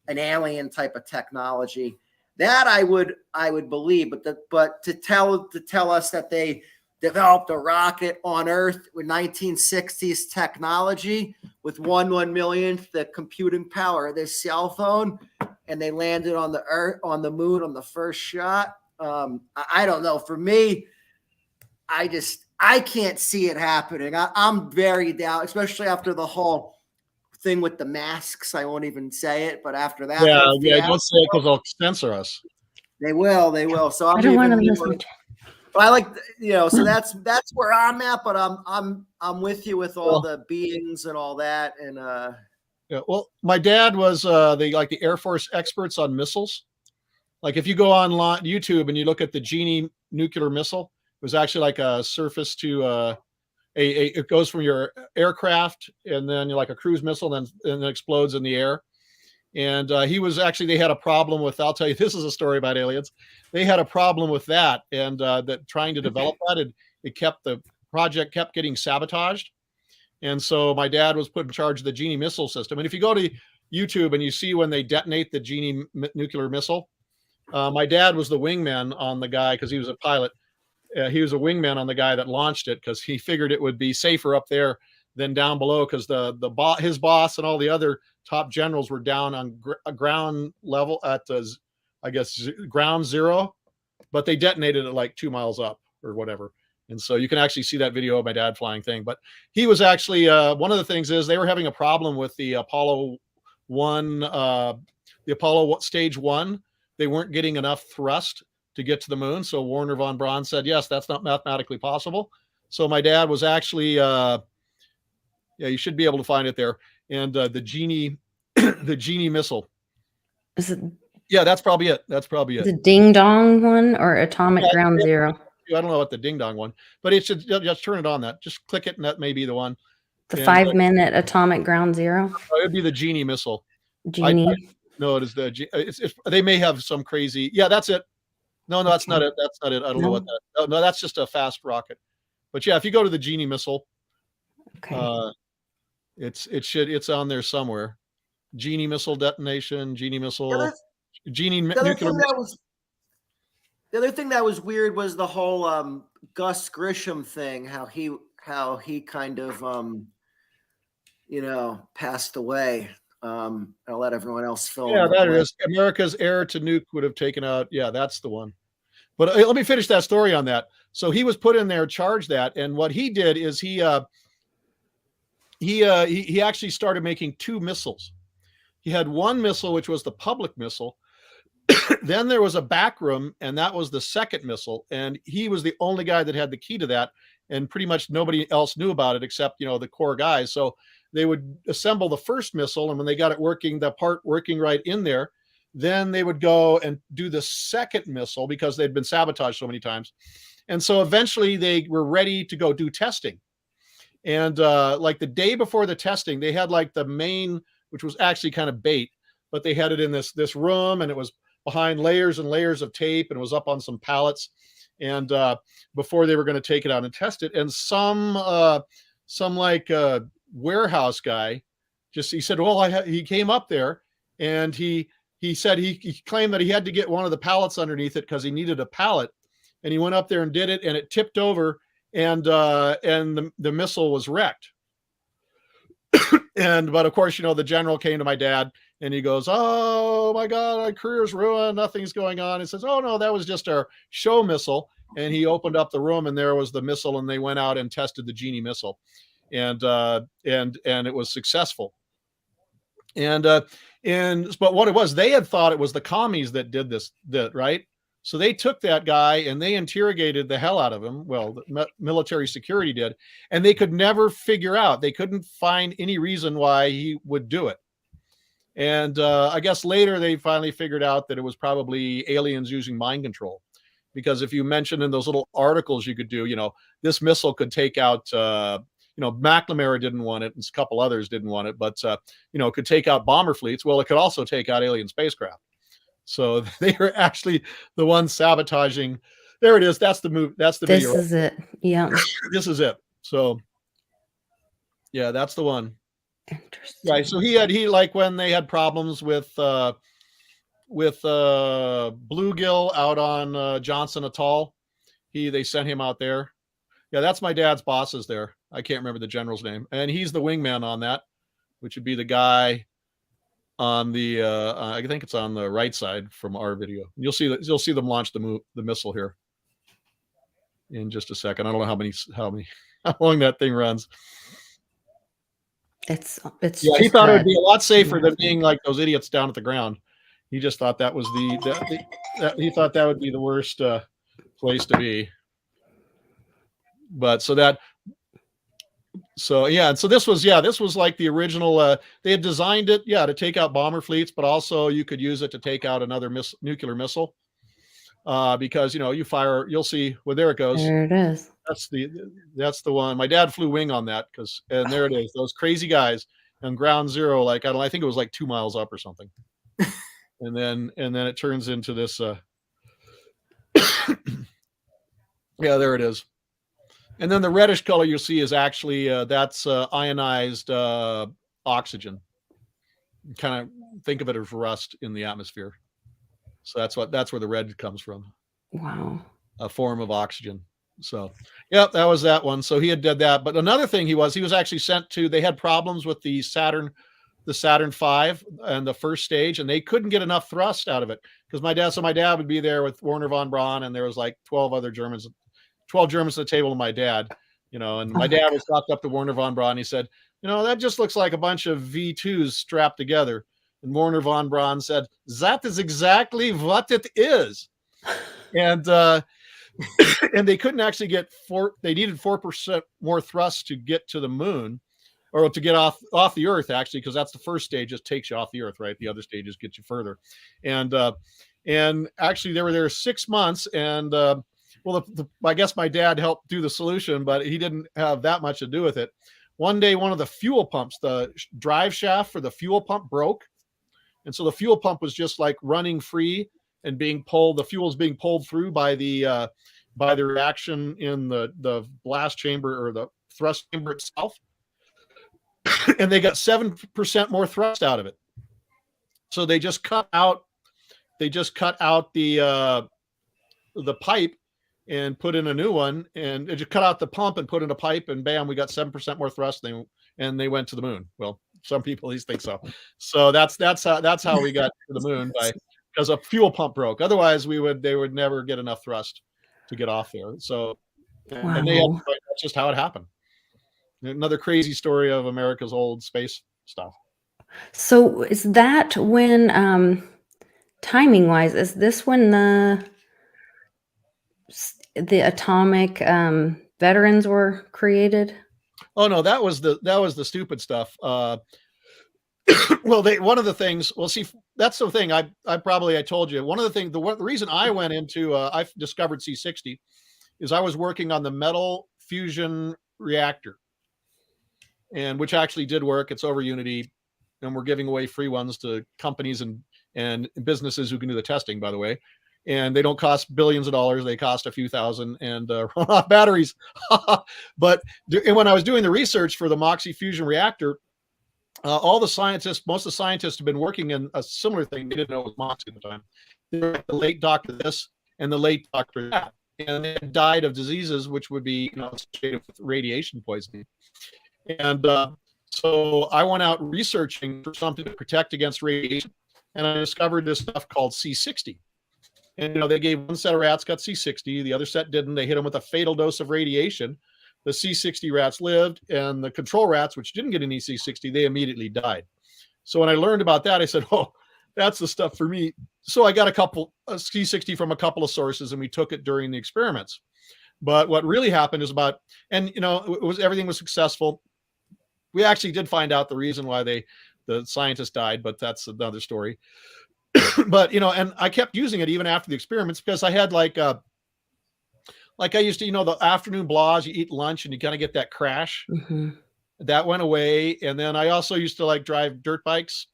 B: an alien type of technology. That I would believe, but to tell us that they developed a rocket on Earth with 1960s technology with 1 millionth the computing power of this cell phone, and they landed on the moon on the first shot. I don't know. For me, I can't see it happening. I'm very down, especially after the whole thing with the masks. I won't even say it, but after that,
C: don't say it because they'll censor us.
B: They will. So
A: I don't want to listen.
B: But I like, so that's where I'm at. But I'm with you with all the beings and all that. And
C: yeah, well, my dad was the Air Force experts on missiles. Like if you go on YouTube and you look at the Genie nuclear missile, it was actually like a surface to it goes from your aircraft and then like a cruise missile, and then explodes in the air. And they had a problem with, I'll tell you, this is a story about aliens. They had a problem with that, and that trying to develop that, the project kept getting sabotaged. And so my dad was put in charge of the Genie missile system. And if you go to YouTube and you see when they detonate the Genie nuclear missile, my dad was the wingman on the guy, because he was a pilot. He was a wingman on the guy that launched it, because he figured it would be safer up there than down below, because his boss and all the other top generals were down on ground level at ground zero, but they detonated it like 2 miles up or whatever. And so you can actually see that video of my dad flying thing. But he was actually one of the things is they were having a problem with the Apollo 1, the Apollo stage 1. They weren't getting enough thrust to get to the moon. So Werner von Braun said, yes, that's not mathematically possible. So my dad was actually, you should be able to find it there. And the Genie, the Genie missile.
A: Is it?
C: Yeah, that's probably it. That's probably it.
A: The Ding Dong one or Atomic Ground Zero?
C: I don't know what the Ding Dong one, but it should just turn it on. That just click it, and that may be the one.
A: The 5-minute Atomic Ground Zero.
C: It would be the Genie missile.
A: Genie.
C: No, it is the. They may have some crazy. Yeah, that's it. No, that's not it. That's not it. I don't know what that. No, that's just a fast rocket. But yeah, if you go to the Genie missile,
A: okay.
C: It's on there somewhere. Genie missile detonation. Genie missile. Genie nuclear missile.
B: The other thing that was weird was the whole Gus Grisham thing. How he kind of passed away. I'll let everyone else fill.
C: Yeah, that is America's heir to nuke would have taken out. Yeah, that's the one. But let me finish that story on that. So he was put in there, charged that, and what he did is he actually started making 2 missiles. He had one missile, which was the public missile. Then there was a back room, and that was the second missile. And he was the only guy that had the key to that. And pretty much nobody else knew about it except, the core guys. So they would assemble the first missile, and when they got it working, the part working right in there, then they would go and do the second missile because they'd been sabotaged so many times. And so eventually they were ready to go do testing. And like the day before the testing, they had like the main, which was actually kind of bait, but they had it in this room, and it was behind layers and layers of tape, and it was up on some pallets. And before they were going to take it out and test it, and some warehouse guy he said, well, he came up there, and he said he claimed that he had to get one of the pallets underneath it because he needed a pallet, and he went up there and did it, and it tipped over, and the missile was wrecked. But of course, the general came to my dad, and he goes, oh my God, my career's ruined. Nothing's going on. He says, oh no, that was just our show missile. And he opened up the room, and there was the missile, and they went out and tested the Genie missile, and it was successful. But what it was, they had thought it was the commies that did this, right? So they took that guy and they interrogated the hell out of him. Well, the military security did, and they could never figure out. They couldn't find any reason why he would do it. And I guess later they finally figured out that it was probably aliens using mind control. Because if you mentioned in those little articles you could do, this missile could take out, McNamara didn't want it, and a couple others didn't want it, but, it could take out bomber fleets. Well, it could also take out alien spacecraft. So they were actually the ones sabotaging. There it is. That's the move. That's the video.
A: This is it. Yeah.
C: This is it. So, yeah, that's the one.
A: Interesting.
C: Right. So he like when they had problems with bluegill out on Johnson Atoll, they sent him out there. Yeah, that's my dad's bosses there. I can't remember the general's name, and he's the wingman on that, which would be the guy on the I think it's on the right side from our video. You'll see them launch the missile here in just a second. I don't know how long that thing runs.
A: It's
C: yeah. He thought it would be a lot safer than being like those idiots down at the ground. He just thought that was he thought that would be the worst place to be. But so this was like the original. They had designed it, to take out bomber fleets, but also you could use it to take out another nuclear missile. Because you'll see. Well, there it goes.
A: There it is.
C: That's the one. My dad flew wing on that and there it is. Those crazy guys on ground zero. I think it was like 2 miles up or something. and then it turns into this. There it is. And then the reddish color you'll see is actually that's ionized oxygen. Kind of think of it as rust in the atmosphere. So that's where the red comes from.
A: Wow.
C: A form of oxygen. So, that was that one. So he had did that. But another thing he was actually sent to. They had problems with the Saturn V and the first stage, and they couldn't get enough thrust out of it because my dad would be there with Werner von Braun, and there was like 12 Germans at the table with my dad, and my dad was walked up to Werner von Braun. He said, that just looks like a bunch of V2s strapped together. And Werner von Braun said, that is exactly what it is. And and they couldn't actually they needed 4% more thrust to get to the moon, or to get off the Earth, actually, because that's the first stage, just takes you off the Earth, right? The other stages get you further. And actually they were there 6 months, and I guess my dad helped do the solution, but he didn't have that much to do with it. One day, one of the fuel pumps, the drive shaft for the fuel pump broke. And so the fuel pump was just like running free and being pulled. The fuel is being pulled through by the reaction in the blast chamber or the thrust chamber itself. And they got 7% more thrust out of it. So they just cut out the pipe and put in a new one, and it just cut out the pump and put in a pipe, and bam, we got 7% more thrust, and they went to the moon. Well, some people at least think so. So that's how we got to the moon, because a fuel pump broke. Otherwise, they would never get enough thrust to get off there. So,
A: Wow.
C: and that's just how it happened. Another crazy story of America's old space stuff.
A: So is that when, timing wise, is this when the atomic veterans were created?
C: Oh no, that was the stupid stuff. Well, one of the things. Well, see, that's the thing. I told you one of the things. The reason I went into I discovered C60 is I was working on the metal fusion reactor, and which actually did work. It's over Unity, and we're giving away free ones to companies and businesses who can do the testing, by the way. And they don't cost billions of dollars. They cost a few thousand and run off batteries. But when I was doing the research for the MOXIE fusion reactor, most of the scientists have been working in a similar thing. They didn't know it was MOXIE at the time. They were the late Dr. this and the late Dr. that. And they died of diseases which would be associated with radiation poisoning. And so I went out researching for something to protect against radiation. And I discovered this stuff called C60. And, they gave one set of rats got C60. The other set didn't. They hit them with a fatal dose of radiation. The C60 rats lived, and the control rats, which didn't get any C60, they immediately died. So when I learned about that, I said, oh, that's the stuff for me. So I got a C60 from a couple of sources, and we took it during the experiments. But what really happened is everything was successful. We actually did find out the reason why the scientists died, but that's another story. But and I kept using it even after the experiments, because I had like I used to, the afternoon blahs, you eat lunch and you kind of get that crash.
A: Mm-hmm.
C: That went away. And then I also used to drive dirt bikes.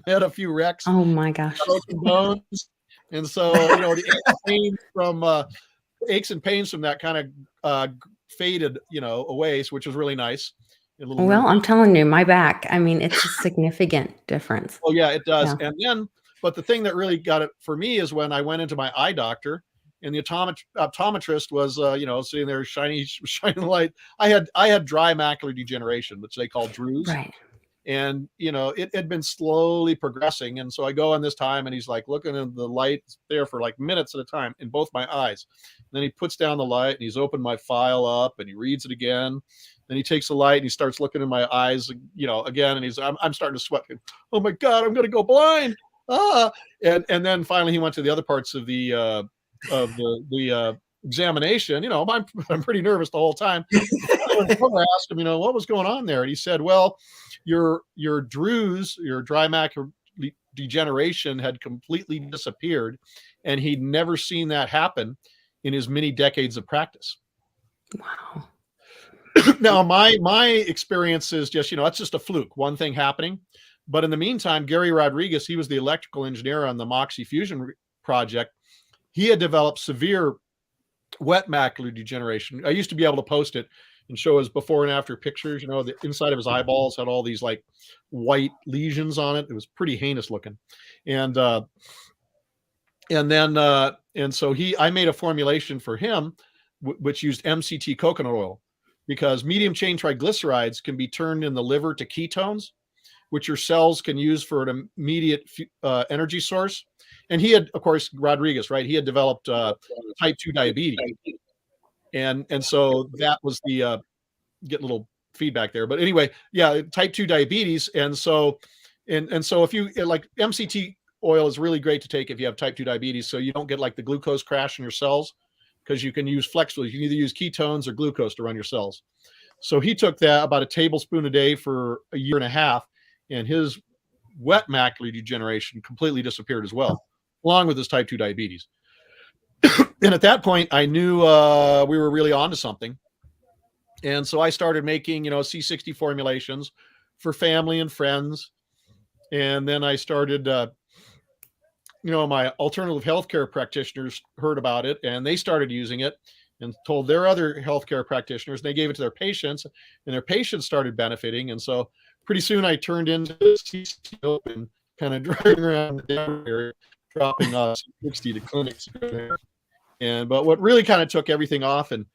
C: Had a few wrecks.
A: Oh my gosh.
C: Broken bones. And so, the aches and pains from that kind of faded, away, which was really nice.
A: Well, I'm telling you, my back, it's a significant difference.
C: Oh yeah, it does.
A: Yeah.
C: And then, but the thing that really got it for me is when I went into my eye doctor, and the optometrist was, sitting there shining light. I had dry macular degeneration, which they call DRUES.
A: Right.
C: And, it had been slowly progressing. And so I go in this time, and he's like looking at the light there for like minutes at a time in both my eyes. And then he puts down the light, and he's opened my file up, and he reads it again. Then he takes the light and he starts looking in my eyes, again. And I'm starting to sweat. Oh my God, I'm going to go blind. And then finally he went to the other parts of the examination. I'm pretty nervous the whole time. I asked him, what was going on there? And he said, well, your DRUs, your dry macular degeneration had completely disappeared, and he'd never seen that happen in his many decades of practice.
A: Wow.
C: Now, my experience is just, that's just a fluke, one thing happening. But in the meantime, Gary Rodriguez, he was the electrical engineer on the Moxie Fusion project. He had developed severe wet macular degeneration. I used to be able to post it and show his before and after pictures. The inside of his eyeballs had all these like white lesions on it. It was pretty heinous looking. And so I made a formulation for him, which used MCT coconut oil, because medium chain triglycerides can be turned in the liver to ketones, which your cells can use for an immediate energy source. And he had, of course, Rodriguez, right? He had developed type 2 diabetes. And so that was the, get a little feedback there. But anyway, yeah, type 2 diabetes. And so if you like, MCT oil is really great to take if you have type 2 diabetes, so you don't get like the glucose crash in your cells, because you can use flexible. You can either use ketones or glucose to run your cells. So he took that about a tablespoon a day for a year and a half, and his wet macular degeneration completely disappeared as well, along with his type 2 diabetes. And at that point, I knew we were really onto something. And so I started making, C60 formulations for family and friends. And then I started, my alternative healthcare practitioners heard about it, and they started using it and told their other healthcare practitioners. They gave it to their patients, and their patients started benefiting. And so pretty soon I turned into C60 and kind of driving around the Denver area, dropping C60 to clinics. But what really kind of took everything off and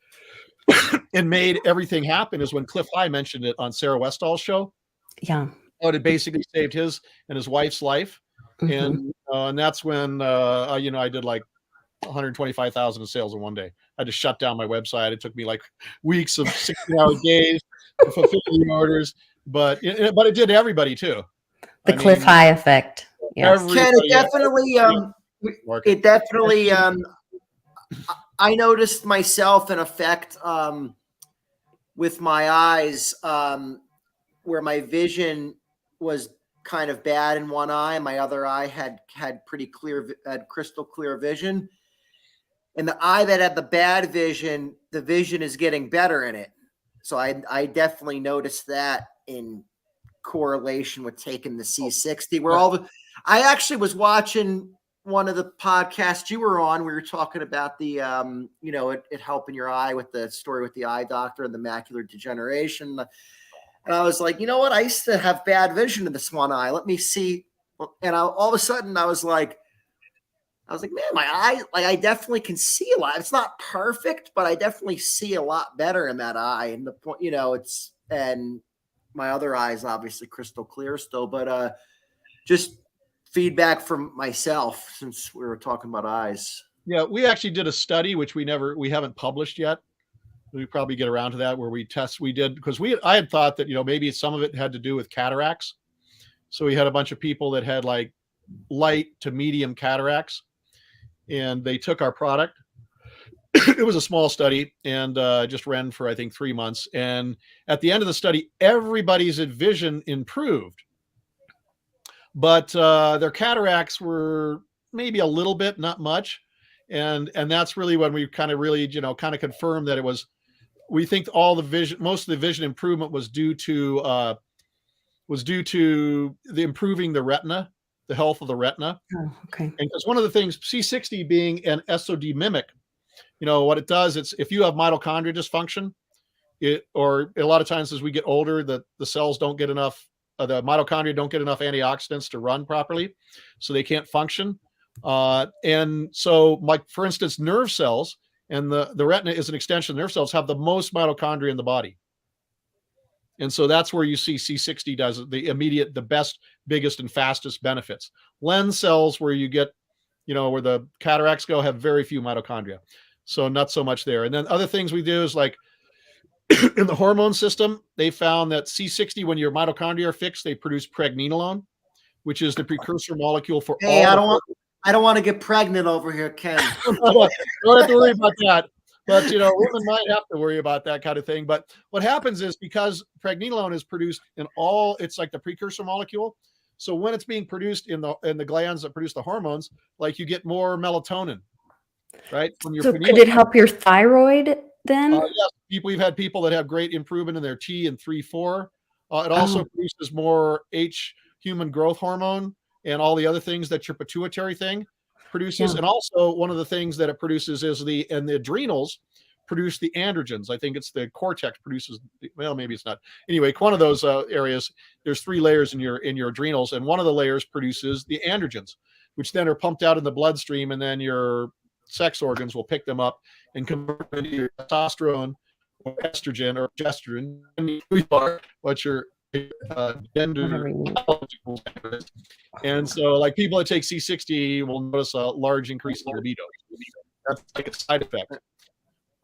C: made everything happen is when Cliff High mentioned it on Sarah Westall's show.
A: Yeah.
C: It basically saved his and his wife's life. Mm-hmm. And that's when, I did like 125,000 in sales in one day. I had to shut down my website. It took me like weeks of 60-hour days to fulfill the orders, but it did everybody too.
A: The Cliff High effect.
B: Yes. Ken, it definitely, I noticed myself an effect with my eyes where my vision was kind of bad in one eye. My other eye had crystal clear vision. And the eye that had the bad vision, the vision is getting better in it. So I definitely noticed that in correlation with taking the C60. I actually was watching one of the podcasts you were on. We were talking about the, it helping your eye with the story with the eye doctor and the macular degeneration. And I was like, you know what? I used to have bad vision in this one eye. Let me see. And all of a sudden I was like, man, my eye, like I definitely can see a lot. It's not perfect, but I definitely see a lot better in that eye. And the point, and my other eye is obviously crystal clear still, but just feedback from myself since we were talking about eyes.
C: Yeah, we actually did a study, which we haven't published yet. We probably get around to that, where we did, because I had thought that, maybe some of it had to do with cataracts. So we had a bunch of people that had like light to medium cataracts, and they took our product. It was a small study, and just ran for, I think, 3 months. And at the end of the study, everybody's vision improved, but their cataracts were maybe a little bit, not much. And that's really when we kind of really, kind of confirmed that it was, we think most of the vision improvement was due to the improving the retina, the health of the retina.
A: Oh, okay.
C: And because one of the things, C60 being an SOD mimic, what it does, it's if you have mitochondria dysfunction, or a lot of times as we get older, the cells don't get enough, the mitochondria don't get enough antioxidants to run properly, so they can't function. And so, like, for instance, nerve cells, and the retina is an extension of nerve cells, have the most mitochondria in the body. And so that's where you see C60 does the best, biggest, and fastest benefits. Lens cells, where you get, where the cataracts go, have very few mitochondria. So not so much there. And then other things we do is, like, in the hormone system, they found that C60, when your mitochondria are fixed, they produce pregnenolone, which is the precursor molecule for
B: I don't want to get pregnant over here, Ken.
C: Don't have to worry about that. But women might have to worry about that kind of thing. But what happens is, because pregnenolone is produced it's like the precursor molecule. So when it's being produced in the glands that produce the hormones, like, you get more melatonin, right? From your
A: So could it help your thyroid then?
C: Yes, we've had people that have great improvement in their T and 3-4. It also produces more human growth hormone and all the other things that your pituitary thing produces.
A: Yeah.
C: And also, one of the things that it produces is the adrenals produce the androgens. I think it's the cortex produces, well, maybe it's not. Anyway, one of those areas, there's 3 layers in your adrenals, and one of the layers produces the androgens, which then are pumped out in the bloodstream, and then your sex organs will pick them up and convert them into your testosterone or estrogen or progesterone, what your gender is. And so, like, people that take C60 will notice a large increase in libido. That's like a side effect.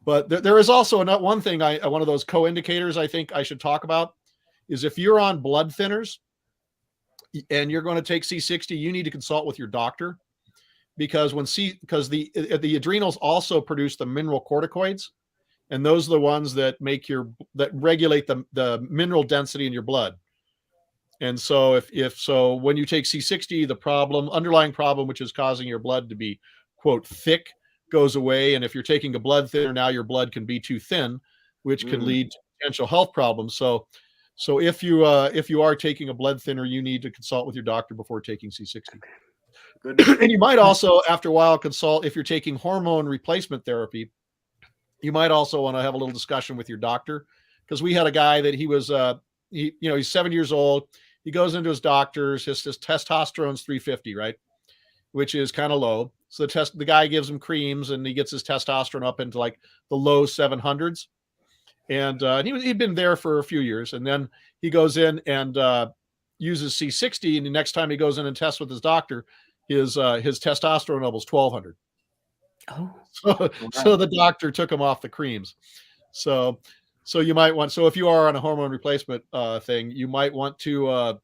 C: But there is also one thing, one of those co-indicators I think I should talk about is, if you're on blood thinners and you're going to take C60, you need to consult with your doctor, because the adrenals also produce the mineral corticoids, and those are the ones that that regulate the mineral density in your blood. And so if when you take C60, the underlying problem, which is causing your blood to be, quote, thick, goes away. And if you're taking a blood thinner, now your blood can be too thin, which can lead to potential health problems. So if you are taking a blood thinner, you need to consult with your doctor before taking C60. Good. And you might also, after a while, consult if you're taking hormone replacement therapy. You might also want to have a little discussion with your doctor, because we had a guy that he's 7 years old. He goes into his doctor's, his testosterone's 350, right? Which is kind of low. So the guy gives him creams, and he gets his testosterone up into like the low 700s. And he'd been there for a few years. And then he goes in and uses C60. And the next time he goes in and tests with his doctor, his testosterone level is 1200.
A: Oh.
C: So the doctor took him off the creams. So you might want, if you are on a hormone replacement thing, you might want to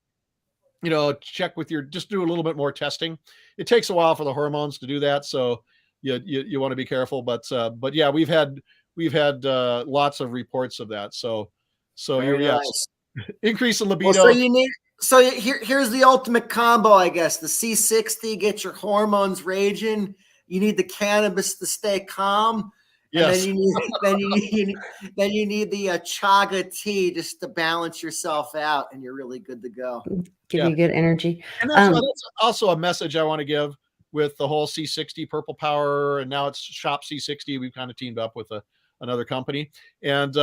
C: check with just do a little bit more testing. It takes a while for the hormones to do that, so you want to be careful. But yeah, we've had lots of reports of that. So
B: Nice.
C: Increase in libido.
B: Well, here's the ultimate combo, I guess. The C60 gets your hormones raging. You need the cannabis to stay calm.
C: Yes.
B: And then you need the chaga tea just to balance yourself out, and you're really good to go.
A: Give you good energy.
C: And that's also a message I want to give with the whole C60 Purple Power, and now it's Shop C60. We've kind of teamed up with another company, and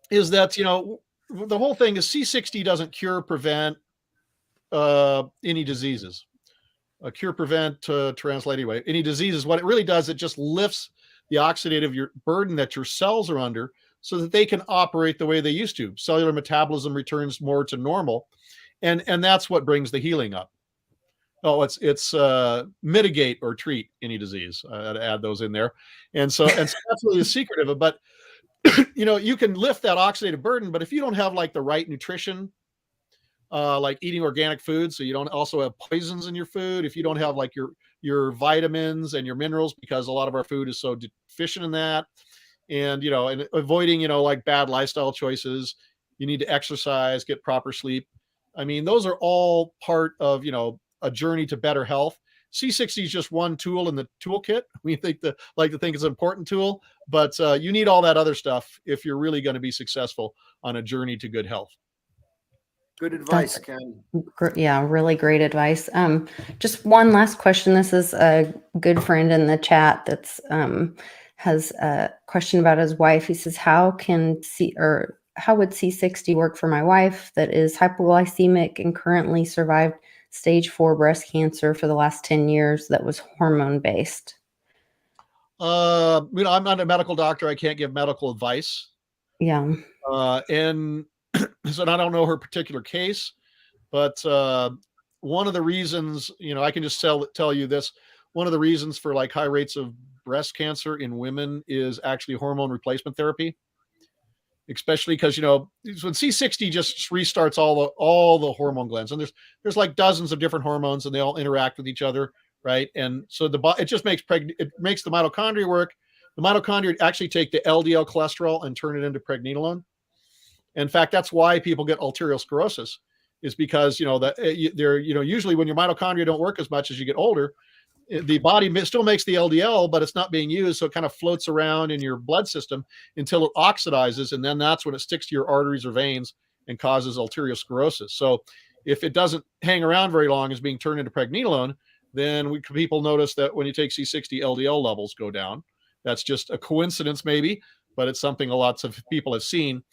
C: is that the whole thing is C60 doesn't prevent any diseases. Cure, prevent, translate anyway. Any diseases, what it really does, it just lifts the oxidative burden that your cells are under, so that they can operate the way they used to. Cellular metabolism returns more to normal, and that's what brings the healing up. Oh, it's mitigate or treat any disease. I had to add those in there, and so that's really the secret of it. But you can lift that oxidative burden, but if you don't have like the right nutrition, like eating organic food, so you don't also have poisons in your food, if you don't have like your vitamins and your minerals, because a lot of our food is so deficient in that, and and avoiding like bad lifestyle choices, you need to exercise, get proper sleep. I mean, those are all part of a journey to better health. C60 is just one tool in the toolkit. We like to think it's an important tool, but you need all that other stuff if you're really going to be successful on a journey to good health.
B: Good advice, Ken.
A: Yeah, really great advice. Just one last question. This is a good friend in the chat that's has a question about his wife. He says, how would C60 work for my wife that is hypoglycemic and currently survived stage 4 breast cancer for the last 10 years that was hormone based?
C: I'm not a medical doctor. I can't give medical advice.
A: Yeah.
C: And so I don't know her particular case, but one of the reasons, I can just tell you this, one of the reasons for like high rates of breast cancer in women is actually hormone replacement therapy, especially because, when C60 just restarts all the hormone glands, and there's like dozens of different hormones, and they all interact with each other. Right. And so it just makes the mitochondria work, The mitochondria actually take the LDL cholesterol and turn it into pregnenolone. In fact, that's why people get arteriosclerosis, is because, they're, usually when your mitochondria don't work as much as you get older, the body still makes the LDL, but it's not being used. So it kind of floats around in your blood system until it oxidizes. And then that's when it sticks to your arteries or veins and causes arteriosclerosis. So if it doesn't hang around very long as being turned into pregnenolone, then people notice that when you take C60, LDL levels go down. That's just a coincidence maybe, but it's something lots of people have seen.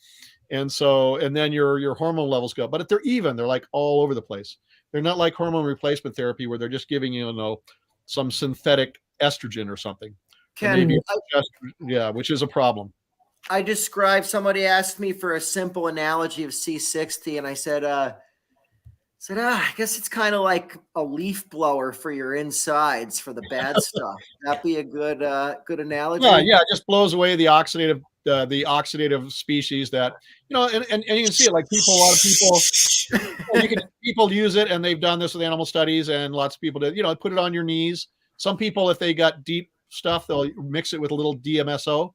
C: And then your hormone levels go up, but they're even, they're like all over the place. They're not like hormone replacement therapy where they're just giving you, some synthetic estrogen or something.
B: Ken,
C: Which is a problem.
B: Somebody asked me for a simple analogy of C60, and I said, I guess it's kind of like a leaf blower for your insides for the bad stuff. That'd be a good analogy.
C: Yeah, it just blows away the oxidative species that, and you can see it, like a lot of people, people use it, and they've done this with animal studies, and lots of people did, put it on your knees. Some people, if they got deep stuff, they'll mix it with a little DMSO.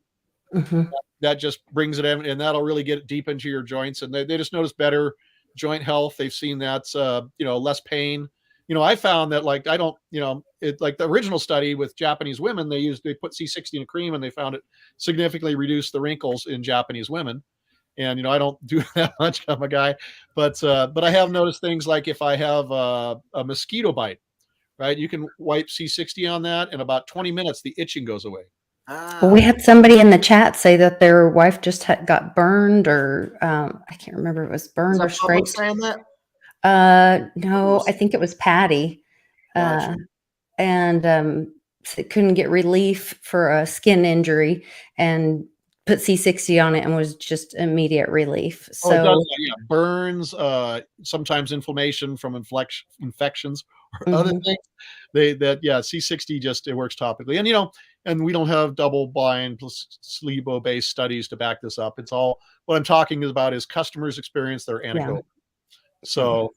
A: Mm-hmm.
C: That just brings it in, and that'll really get it deep into your joints, and they just notice better joint health. They've seen that's less pain. I found that, like, I don't, like the original study with Japanese women, they put C60 in a cream, and they found it significantly reduced the wrinkles in Japanese women. And, I don't do that much. I'm a guy, but I have noticed things like if I have a mosquito bite, right? You can wipe C60 on that. In about 20 minutes, the itching goes away.
A: Well, we had somebody in the chat say that their wife just got burned, or I can't remember if it was burned or scraped.
B: Saying that?
A: No, I think it was Patty.
B: Gotcha.
A: And couldn't get relief for a skin injury and put C60 on it, and was just immediate relief. So
C: it does, burns, sometimes inflammation from infections or other things. C60 just, it works topically. And, and we don't have double-blind placebo-based studies to back this up. It's all, what I'm talking about is customers' experience, their anecdote. Yeah. So,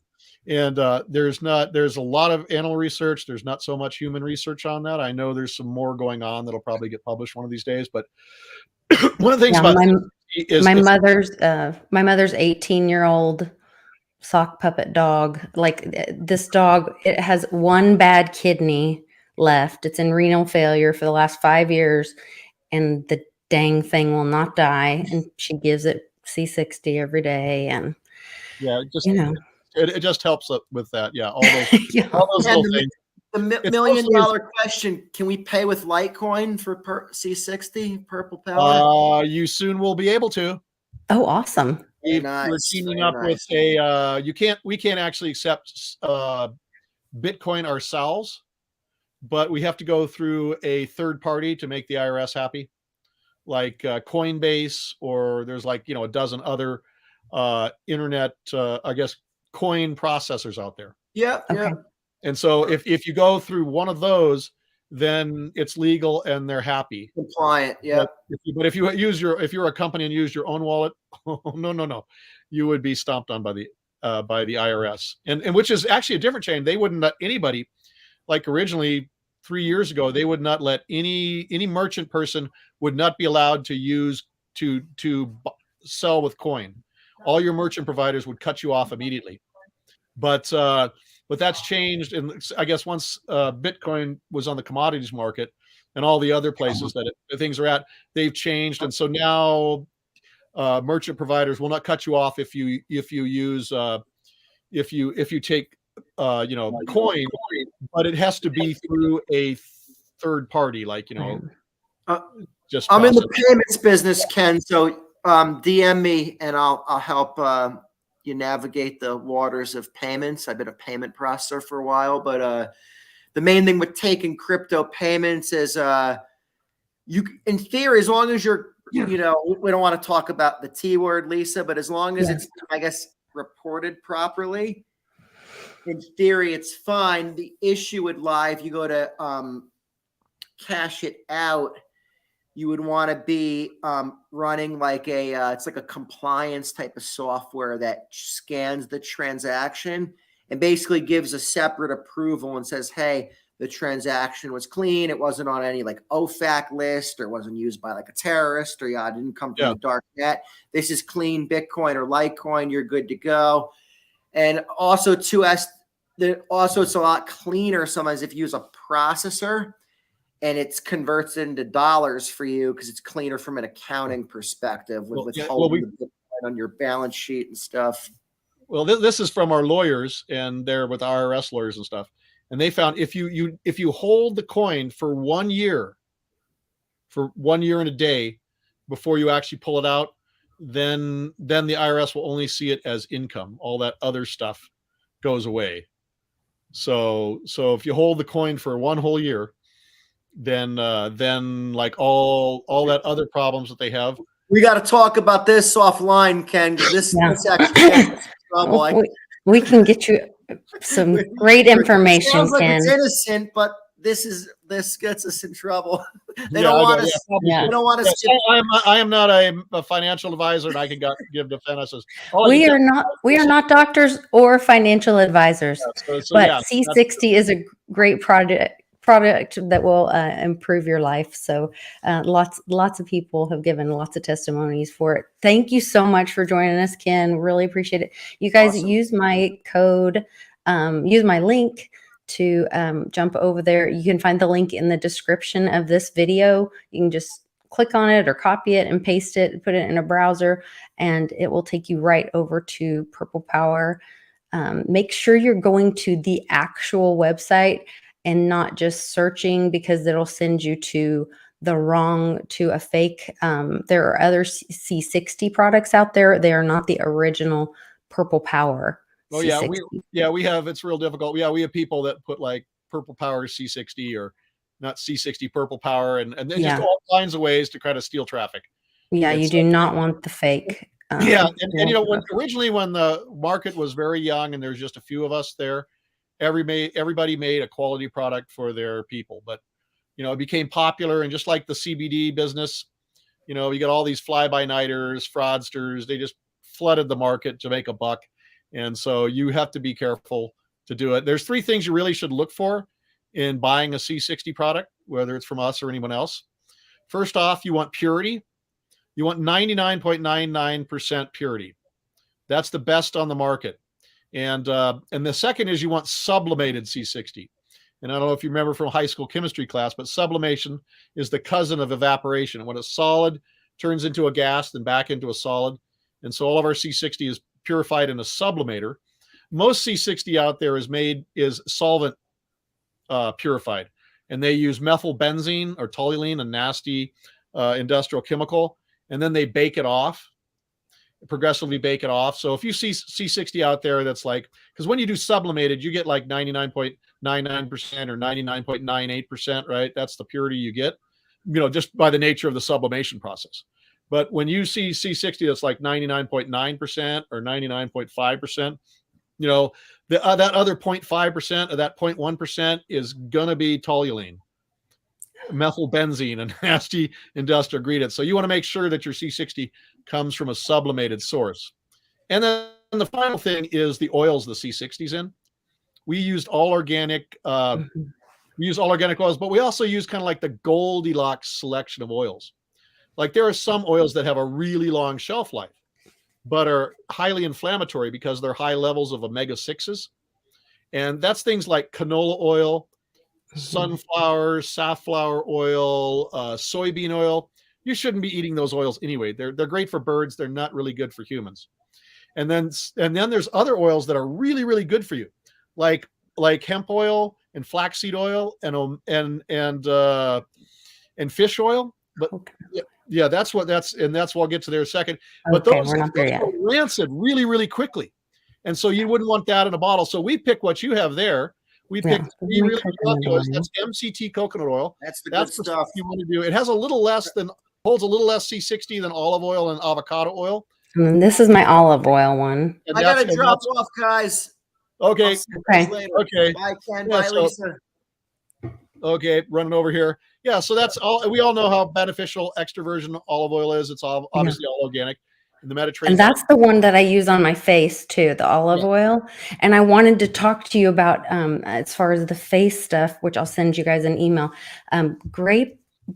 C: and there's a lot of animal research. There's not so much human research on that. I know there's some more going on that'll probably get published one of these days. But one of the things about
A: my mother's 18-year-old sock puppet dog. Like, this dog, it has one bad kidney left. It's in renal failure for the last 5 years, and the dang thing will not die. And she gives it C60 every day. And
C: it just helps with that. Yeah. All those little things.
B: The million-dollar question: can we pay with Litecoin for C60 purple power?
C: You soon will be able to.
A: Oh, awesome.
C: We're teaming up with we can't actually accept Bitcoin ourselves, but we have to go through a third party to make the IRS happy, like Coinbase, or there's a dozen other internet, coin processors out there.
B: Yeah.
C: Okay. Yeah. And so if you go through one of those, then it's legal and they're happy.
B: Compliant. Yeah.
C: But if you're a company and use your own wallet, no, you would be stomped on by the IRS, and which is actually a different chain. They wouldn't let anybody, like originally 3 years ago, they would not let any merchant person would not be allowed to use to sell with coin. All your merchant providers would cut you off immediately. But that's changed. And I guess once Bitcoin was on the commodities market and all the other places that things are at, they've changed. And so now merchant providers will not cut you off if you use if you take coin, but it has to be through a third party, just
B: I'm in the payments business, Ken. So DM me and I'll help you navigate the waters of payments. I've been a payment processor for a while, but the main thing with taking crypto payments is you, in theory, as long as you're, we don't want to talk about the T word, Lisa, but as long as it's, I guess, reported properly, in theory, it's fine. The issue would lie if you go to cash it out. You would want to be running it's like a compliance type of software that scans the transaction and basically gives a separate approval and says, hey, the transaction was clean. It wasn't on any like OFAC list, or wasn't used by like a terrorist, or it didn't come from the dark net. This is clean Bitcoin or Litecoin. You're good to go. And also it's a lot cleaner sometimes if you use a processor and it converts into dollars for you, because it's cleaner from an accounting perspective with withholding the Bitcoin on your balance sheet and stuff.
C: Well, this is from our lawyers, and they're with IRS lawyers and stuff. And they found if you hold the coin for 1 year, and a day before you actually pull it out, then the IRS will only see it as income. All that other stuff goes away. So if you hold the coin for 1 whole year, then like all that other problems that they have.
B: We got to talk about this offline, Ken. This actually trouble.
A: We can get you some great information.
B: Sounds like
A: Ken.
B: it's innocent, but this gets us in trouble. They don't want us. They don't want us.
C: I am not a financial advisor, and I can give defenses.
A: We are not doctors or financial advisors. But C60 is a great product that will improve your life. So lots of people have given lots of testimonies for it. Thank you so much for joining us, Ken. Really appreciate it. You guys use my code, use my link to jump over there. You can find the link in the description of this video. You can just click on it or copy it and paste it, put it in a browser, and it will take you right over to Purple Power. Make sure you're going to the actual website and not just searching, because it'll send you to a fake. There are other C60 products out there. They are not the original Purple Power.
C: Oh we have, it's real difficult. Yeah, we have people that put like Purple Power C60 or not C60 Purple Power, and then just all kinds of ways to try to steal traffic. Yeah,
A: you do not want the fake.
C: And originally when the market was very young and there's just a few of us there, everybody made a quality product for their people. But it became popular, and just like the CBD business, you got all these fly-by-nighters, fraudsters. They just flooded the market to make a buck. And so you have to be careful to do it. There's 3 things you really should look for in buying a C60 product, whether it's from us or anyone else. First off, you want purity. You want 99.99% purity. That's the best on the market. And the second is you want sublimated C60. And I don't know if you remember from high school chemistry class, but sublimation is the cousin of evaporation. When it's solid, turns into a gas, then back into a solid. And so all of our C60 is purified in a sublimator. Most C60 out there is solvent purified, and they use methylbenzene or toluene, a nasty industrial chemical, and then they progressively bake it off. So if you see C60 out there that's like, because when you do sublimated, you get like 99.99% or 99.98%, right? That's the purity you get, just by the nature of the sublimation process. But when you see C60 that's like 99.9% or 99.5%, that other 0.5% of that 0.1% is going to be toluene, methylbenzene, a nasty industrial ingredient. So you want to make sure that your C60 comes from a sublimated source. And then the final thing is the oils the C60's in. We used all organic. We use all organic oils, but we also use kind of like the Goldilocks selection of oils. Like there are some oils that have a really long shelf life, but are highly inflammatory because they're high levels of omega-6s. And that's things like canola oil, sunflower, safflower oil, soybean oil. You shouldn't be eating those oils anyway. They're great for birds. They're not really good for humans. And then there's other oils that are really, really good for you, like hemp oil and flaxseed oil and fish oil. But yeah, that's what I'll get to there in a second. But those go rancid really, really quickly. And so you wouldn't want that in a bottle. So we pick what you have there. We picked 3 really good oils. That's MCT coconut oil.
B: That's the good stuff
C: you want to do. It has holds a little less C60 than olive oil and avocado oil.
A: This is my olive oil one.
B: I gotta drop off, guys.
C: Okay.
B: Okay. Bye, Ken. Bye, Lisa.
C: Okay, running over here. Yeah, so that's all. We all know how beneficial extra virgin olive oil is. It's obviously all organic. in the Mediterranean.
A: And that's the one that I use on my face too, the olive oil. And I wanted to talk to you about, as far as the face stuff, which I'll send you guys an email.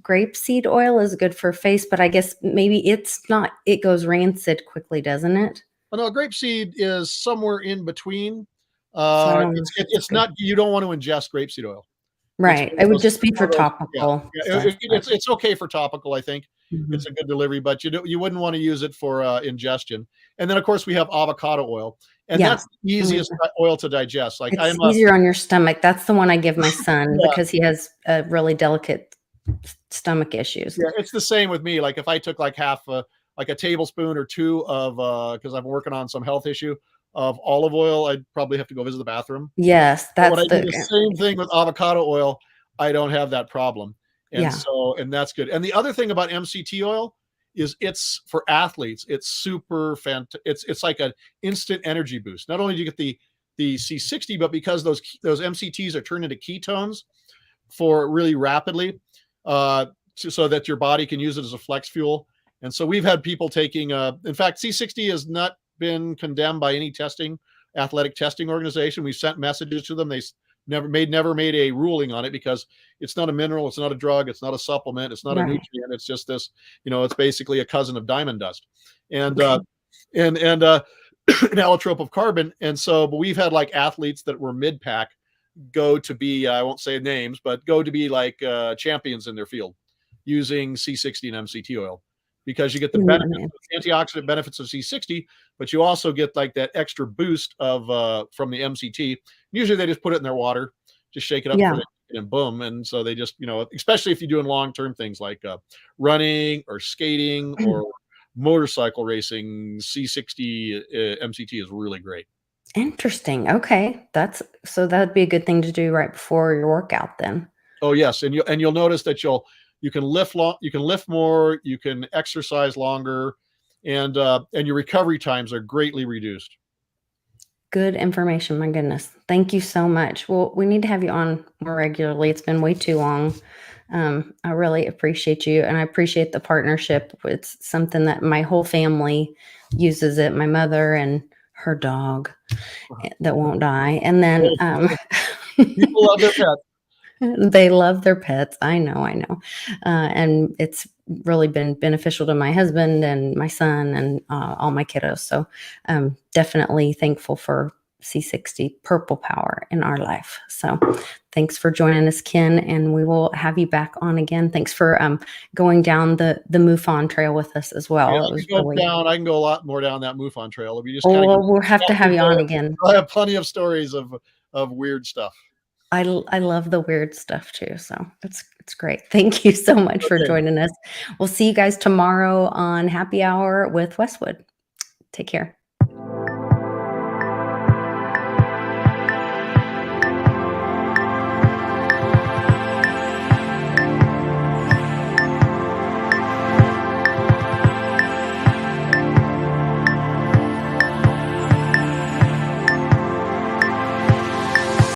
A: Grapeseed oil is good for face, but I guess maybe it's not, it goes rancid quickly, doesn't it?
C: Well, no, grapeseed is somewhere in between.
A: So I don't know if
C: It's not, you don't want to ingest grapeseed oil.
A: right. It would just be for topical.
C: Yeah,
A: stuff,
C: it's okay for topical, I think. It's a good delivery, but you wouldn't want to use it for ingestion. And then, of course, we have avocado oil, and that's the easiest oil to digest. Like
A: it's easier on your stomach. That's the one I give my son because he has really delicate stomach issues.
C: Yeah, it's the same with me. Like if I took like half like a tablespoon or two of because I'm working on some health issue of olive oil, I'd probably have to go visit the bathroom.
A: Yes, that's
C: the same thing with avocado oil. I don't have that problem. And and that's good. And the other thing about MCT oil is it's for athletes. It's super it's like an instant energy boost. Not only do you get the C60, but because those MCTs are turned into ketones for really rapidly, so that your body can use it as a flex fuel. And so we've had people taking, in fact, C60 has not been condemned by any athletic testing organization. We've sent messages to them. They never made a ruling on it because it's not a mineral, it's not a drug, it's not a supplement, it's not a nutrient. It's just this, it's basically a cousin of diamond dust, and an allotrope of carbon. And so, but we've had like athletes that were mid-pack go to be, I won't say names, but go to be like champions in their field using C60 and MCT oil, because you get the benefits, antioxidant benefits of C60, but you also get like that extra boost of from the MCT. Usually they just put it in their water, just shake it up and boom. And so they just, especially if you're doing long-term things like running or skating or motorcycle racing, C60 MCT is really great.
A: Interesting. Okay. That'd be a good thing to do right before your workout then.
C: Oh yes. And you'll notice that you can lift more, you can exercise longer, and your recovery times are greatly reduced.
A: Good information. My goodness. Thank you so much. Well, we need to have you on more regularly. It's been way too long. I really appreciate you, and I appreciate the partnership. It's something that my whole family uses it. My mother and her dog that won't die. And then
C: people love their pets.
A: They love their pets. I know. And it's really been beneficial to my husband and my son and all my kiddos. So definitely thankful for C60 purple power in our life. So thanks for joining us, Ken, and we will have you back on again. Thanks for going down the MUFON trail with us as well.
C: Yeah, I can go a lot more down that MUFON trail. If you just
A: we'll have to have you on again.
C: I have plenty of stories of weird stuff.
A: I love the weird stuff too. So it's great. Thank you so much for joining us. We'll see you guys tomorrow on Happy Hour with Westwood. Take care.